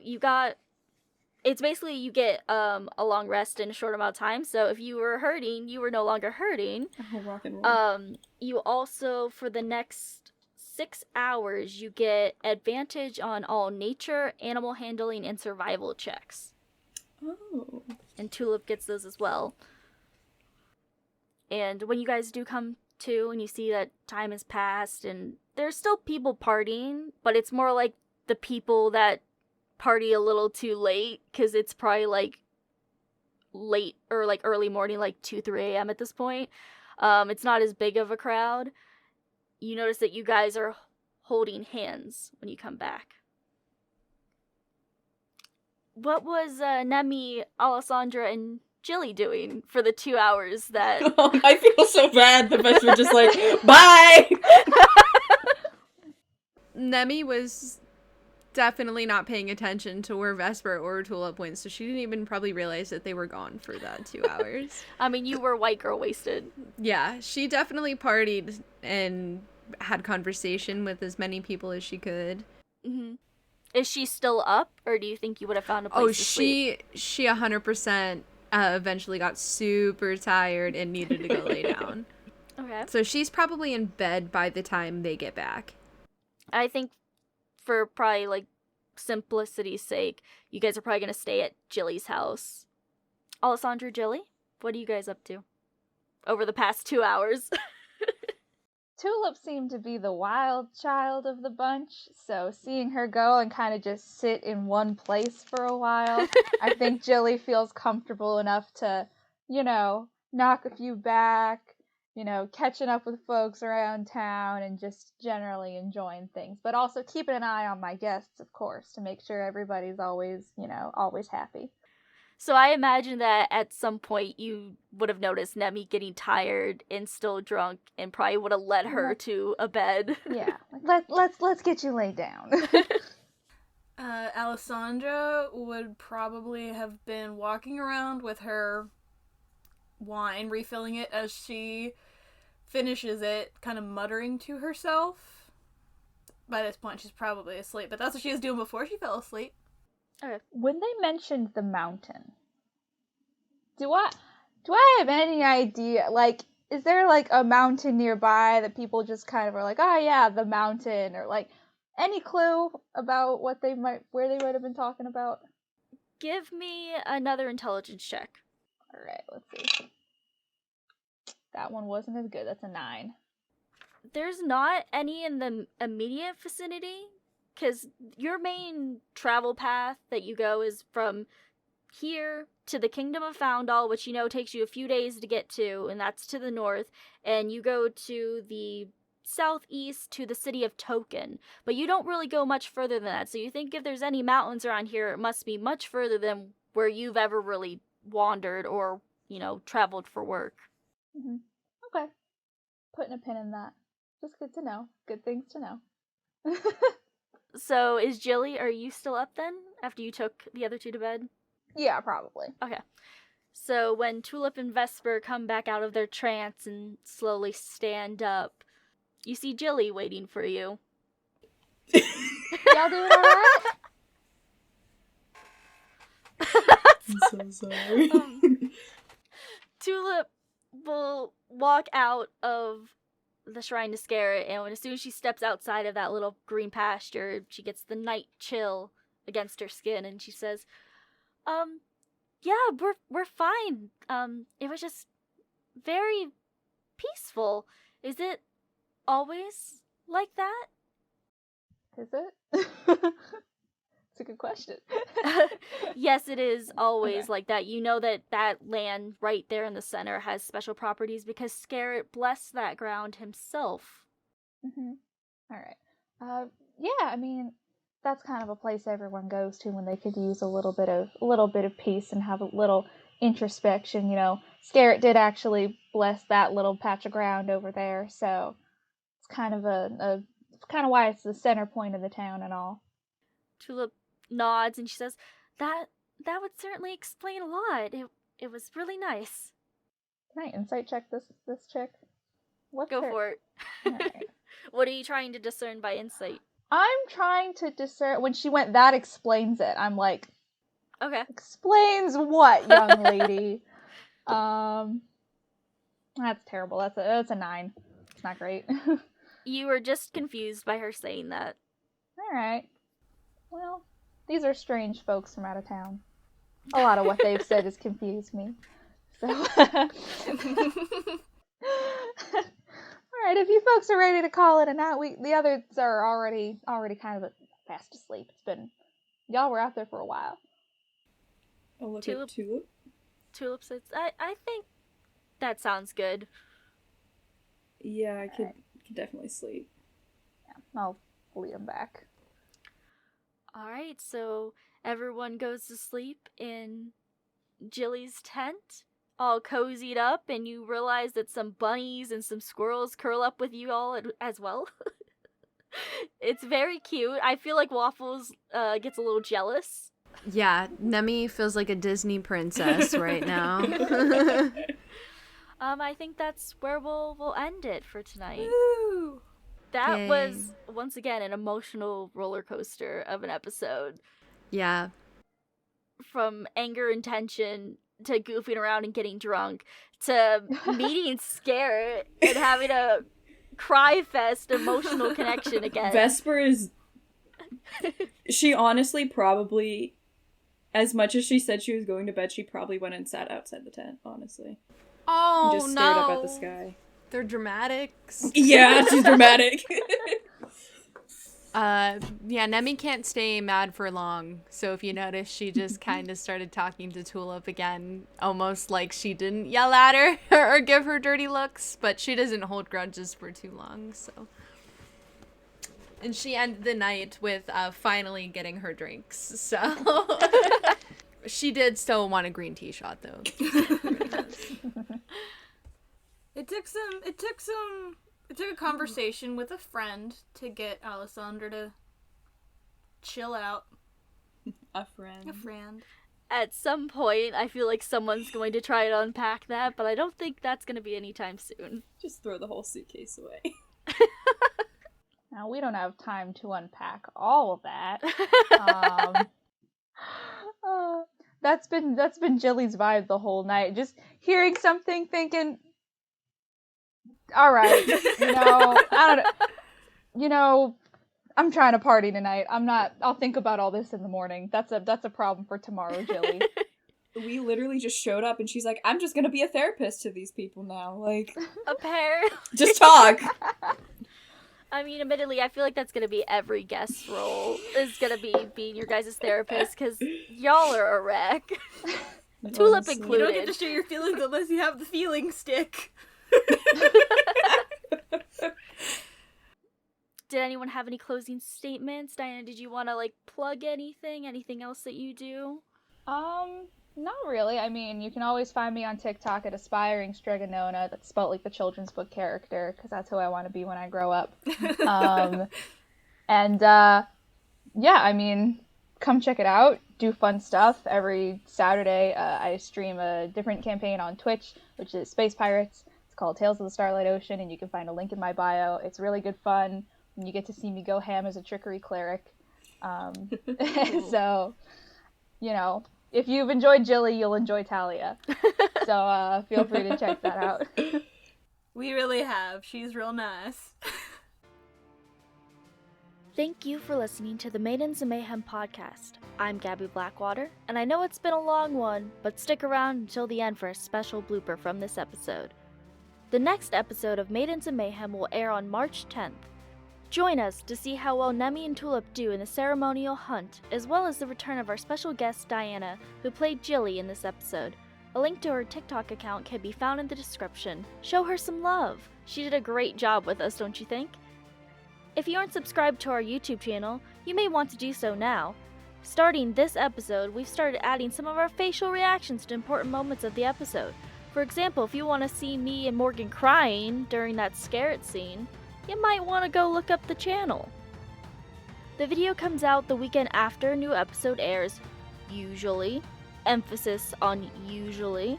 it's basically you get a long rest in a short amount of time. So if you were hurting, you were no longer hurting. Oh, rock and roll. You also, for the next 6 hours, you get advantage on all nature, animal handling, and survival checks. Oh. And Tulip gets those as well. And when you guys do come to and you see that time has passed and there's still people partying, but it's more like the people that party a little too late because it's probably like late or like early morning, like 2-3 a.m. at this point. It's not as big of a crowd. You notice that you guys are holding hands when you come back. What was Nemmy, Alessandra, and Jilly doing for the 2 hours that... Oh, I feel so bad. The Vesper just like, bye! Nemmy was definitely not paying attention to where Vesper or Tulip went, so she didn't even probably realize that they were gone for that 2 hours. I mean, you were white girl wasted. Yeah, she definitely partied and had conversation with as many people as she could. Mm-hmm. Is she still up, or do you think you would have found a place to sleep? She 100% eventually got super tired and needed to go lay down. Okay. So she's probably in bed by the time they get back. I think for probably, like, simplicity's sake, you guys are probably going to stay at Jilly's house. Alessandra, Jilly, what are you guys up to over the past 2 hours? Tulip seemed to be the wild child of the bunch, so seeing her go and kind of just sit in one place for a while, I think Jilly feels comfortable enough to, knock a few back, catching up with folks around town and just generally enjoying things, but also keeping an eye on my guests, of course, to make sure everybody's always, always happy. So I imagine that at some point you would have noticed Nemmy getting tired and still drunk and probably would have led her to a bed. Yeah. Let's get you laid down. Alessandra would probably have been walking around with her wine, refilling it as she finishes it, kind of muttering to herself. By this point, she's probably asleep, but that's what she was doing before she fell asleep. Okay. When they mentioned the mountain, do I have any idea, like, is there, like, a mountain nearby that people just kind of are like, oh yeah, the mountain, or, like, any clue about where they might have been talking about? Give me another intelligence check. Alright, let's see. That one wasn't as good, that's a 9. There's not any in the immediate vicinity, because your main travel path that you go is from here to the Kingdom of Foundall, which takes you a few days to get to, and that's to the north, and you go to the southeast to the city of Token, but you don't really go much further than that, so you think if there's any mountains around here, it must be much further than where you've ever really wandered or, traveled for work. Mm-hmm. Okay. Putting a pin in that. Just good to know. Good things to know. So, is Jilly, are you still up then, after you took the other two to bed? Yeah, probably. Okay. So, when Tulip and Vesper come back out of their trance and slowly stand up, you see Jilly waiting for you. Y'all doing alright? I'm so sorry. Tulip will walk out of the shrine to Scarret, and as soon as she steps outside of that little green pasture, she gets the night chill against her skin, and she says, Yeah, we're fine. It was just very peaceful. Is it always like that? Is it? It's a good question. Yes, it is always Okay. like that. You know that land right there in the center has special properties because Scarret blessed that ground himself. Mm-hmm. All right. Yeah, I mean, that's kind of a place everyone goes to when they could use a little bit of peace and have a little introspection. You know, Scarret did actually bless that little patch of ground over there, so it's kind of kind of why it's the center point of the town and all. Tulip nods and she says, that would certainly explain a lot. It was really nice. Can I insight check this chick? What's Go her... for it. Alright. What are you trying to discern by insight? I'm trying to discern when she went that explains it. I'm like, Okay. explains what, young lady? That's terrible. That's a 9. It's not great. You were just confused by her saying that. Alright. Well, these are strange folks from out of town. A lot of what they've said has confused me. So alright, if you folks are ready to call it a night, the others are already kind of fast asleep. Y'all were out there for a while. I'll look at Tulip. Tulip says, I think that sounds good. Yeah, I could definitely sleep. Yeah, I'll lead them back. Alright, so everyone goes to sleep in Jilly's tent, all cozied up, and you realize that some bunnies and some squirrels curl up with you all as well. It's very cute. I feel like Waffles gets a little jealous. Yeah, Nemmy feels like a Disney princess right now. I think that's where we'll end it for tonight. Woo! That Yay. was, once again, an emotional roller coaster of an episode. Yeah. From anger and tension to goofing around and getting drunk to meeting Scarret and having a cry fest emotional connection again. Vesper is... She honestly probably... As much as she said she was going to bed, she probably went and sat outside the tent, honestly. Oh, And just stared up at the sky. They're dramatics. Yeah, she's dramatic. Yeah, Nemmy can't stay mad for long. So if you notice, she just kind of started talking to Tulip again, almost like she didn't yell at her or give her dirty looks, but she doesn't hold grudges for too long, so. And she ended the night with finally getting her drinks, so. She did still want a green tea shot, though. It took a conversation with a friend to get Alessandra to chill out. A friend. A friend. At some point, I feel like someone's going to try to unpack that, but I don't think that's going to be anytime soon. Just throw the whole suitcase away. Now, we don't have time to unpack all of that. That's been Jilly's vibe the whole night. Just hearing something, thinking, all right, I don't know, I'm trying to party tonight. I'll think about all this in the morning. That's a problem for tomorrow, Jilly. We literally just showed up and she's like, I'm just gonna be a therapist to these people now. Like, Apparently. just talk. I mean, admittedly, I feel like that's gonna be every guest role is gonna be being your guys' therapist, because y'all are a wreck. Tulip Honestly. included. You don't get to share your feelings unless you have the feeling stick. Did anyone have any closing statements? Diana, did you want to, plug anything? Anything else that you do? Not really. I mean, you can always find me on TikTok at Aspiring Stregonona. That's spelled like the children's book character, because that's who I want to be when I grow up. Yeah, I mean, come check it out. Do fun stuff. Every Saturday, I stream a different campaign on Twitch, which is Space Pirates. It's called Tales of the Starlight Ocean, and you can find a link in my bio. It's really good fun, and you get to see me go ham as a trickery cleric. So, if you've enjoyed Jilly, you'll enjoy Talia. So feel free to check that out. We really have. She's real nice. Thank you for listening to the Maidens of Mayhem podcast. I'm Gabby Blackwater, and I know it's been a long one, but stick around until the end for a special blooper from this episode. The next episode of Maidens of Mayhem will air on March 10th. Join us to see how well Nemmy and Tulip do in the ceremonial hunt, as well as the return of our special guest Diana, who played Jilly in this episode. A link to her TikTok account can be found in the description. Show her some love. She did a great job with us, don't you think? If you aren't subscribed to our YouTube channel, you may want to do so now. Starting this episode, we've started adding some of our facial reactions to important moments of the episode. For example, if you want to see me and Morgan crying during that Scarret scene, you might want to go look up the channel. The video comes out the weekend after a new episode airs, usually. Emphasis on usually.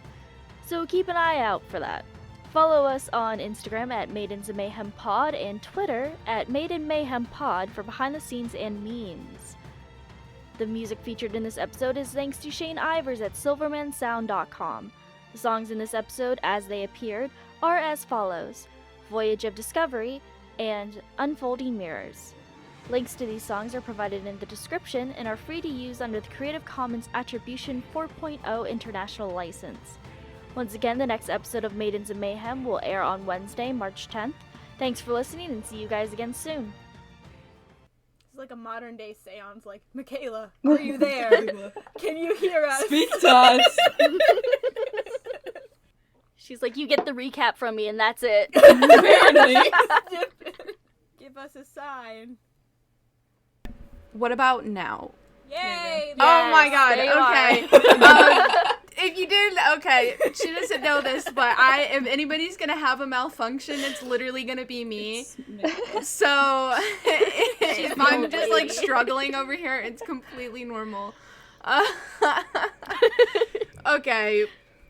So keep an eye out for that. Follow us on Instagram at Maidens of Mayhem Pod and Twitter at Maiden Mayhem Pod for behind the scenes and memes. The music featured in this episode is thanks to Shane Ivers at silvermansound.com. The songs in this episode, as they appeared, are as follows: Voyage of Discovery and Unfolding Mirrors. Links to these songs are provided in the description and are free to use under the Creative Commons Attribution 4.0 International License. Once again, the next episode of Maidens of Mayhem will air on Wednesday, March 10th. Thanks for listening and see you guys again soon. It's like a modern day seance, like, Mikhayla, are you there? Can you hear us? Speak to us! She's like, you get the recap from me and that's it. Apparently. Give us a sign. What about now? Yay! Oh my god, there you okay. If you didn't, okay, she doesn't know this, but if anybody's gonna have a malfunction, it's literally gonna be me. So, if I'm just like struggling over here, it's completely normal. Okay.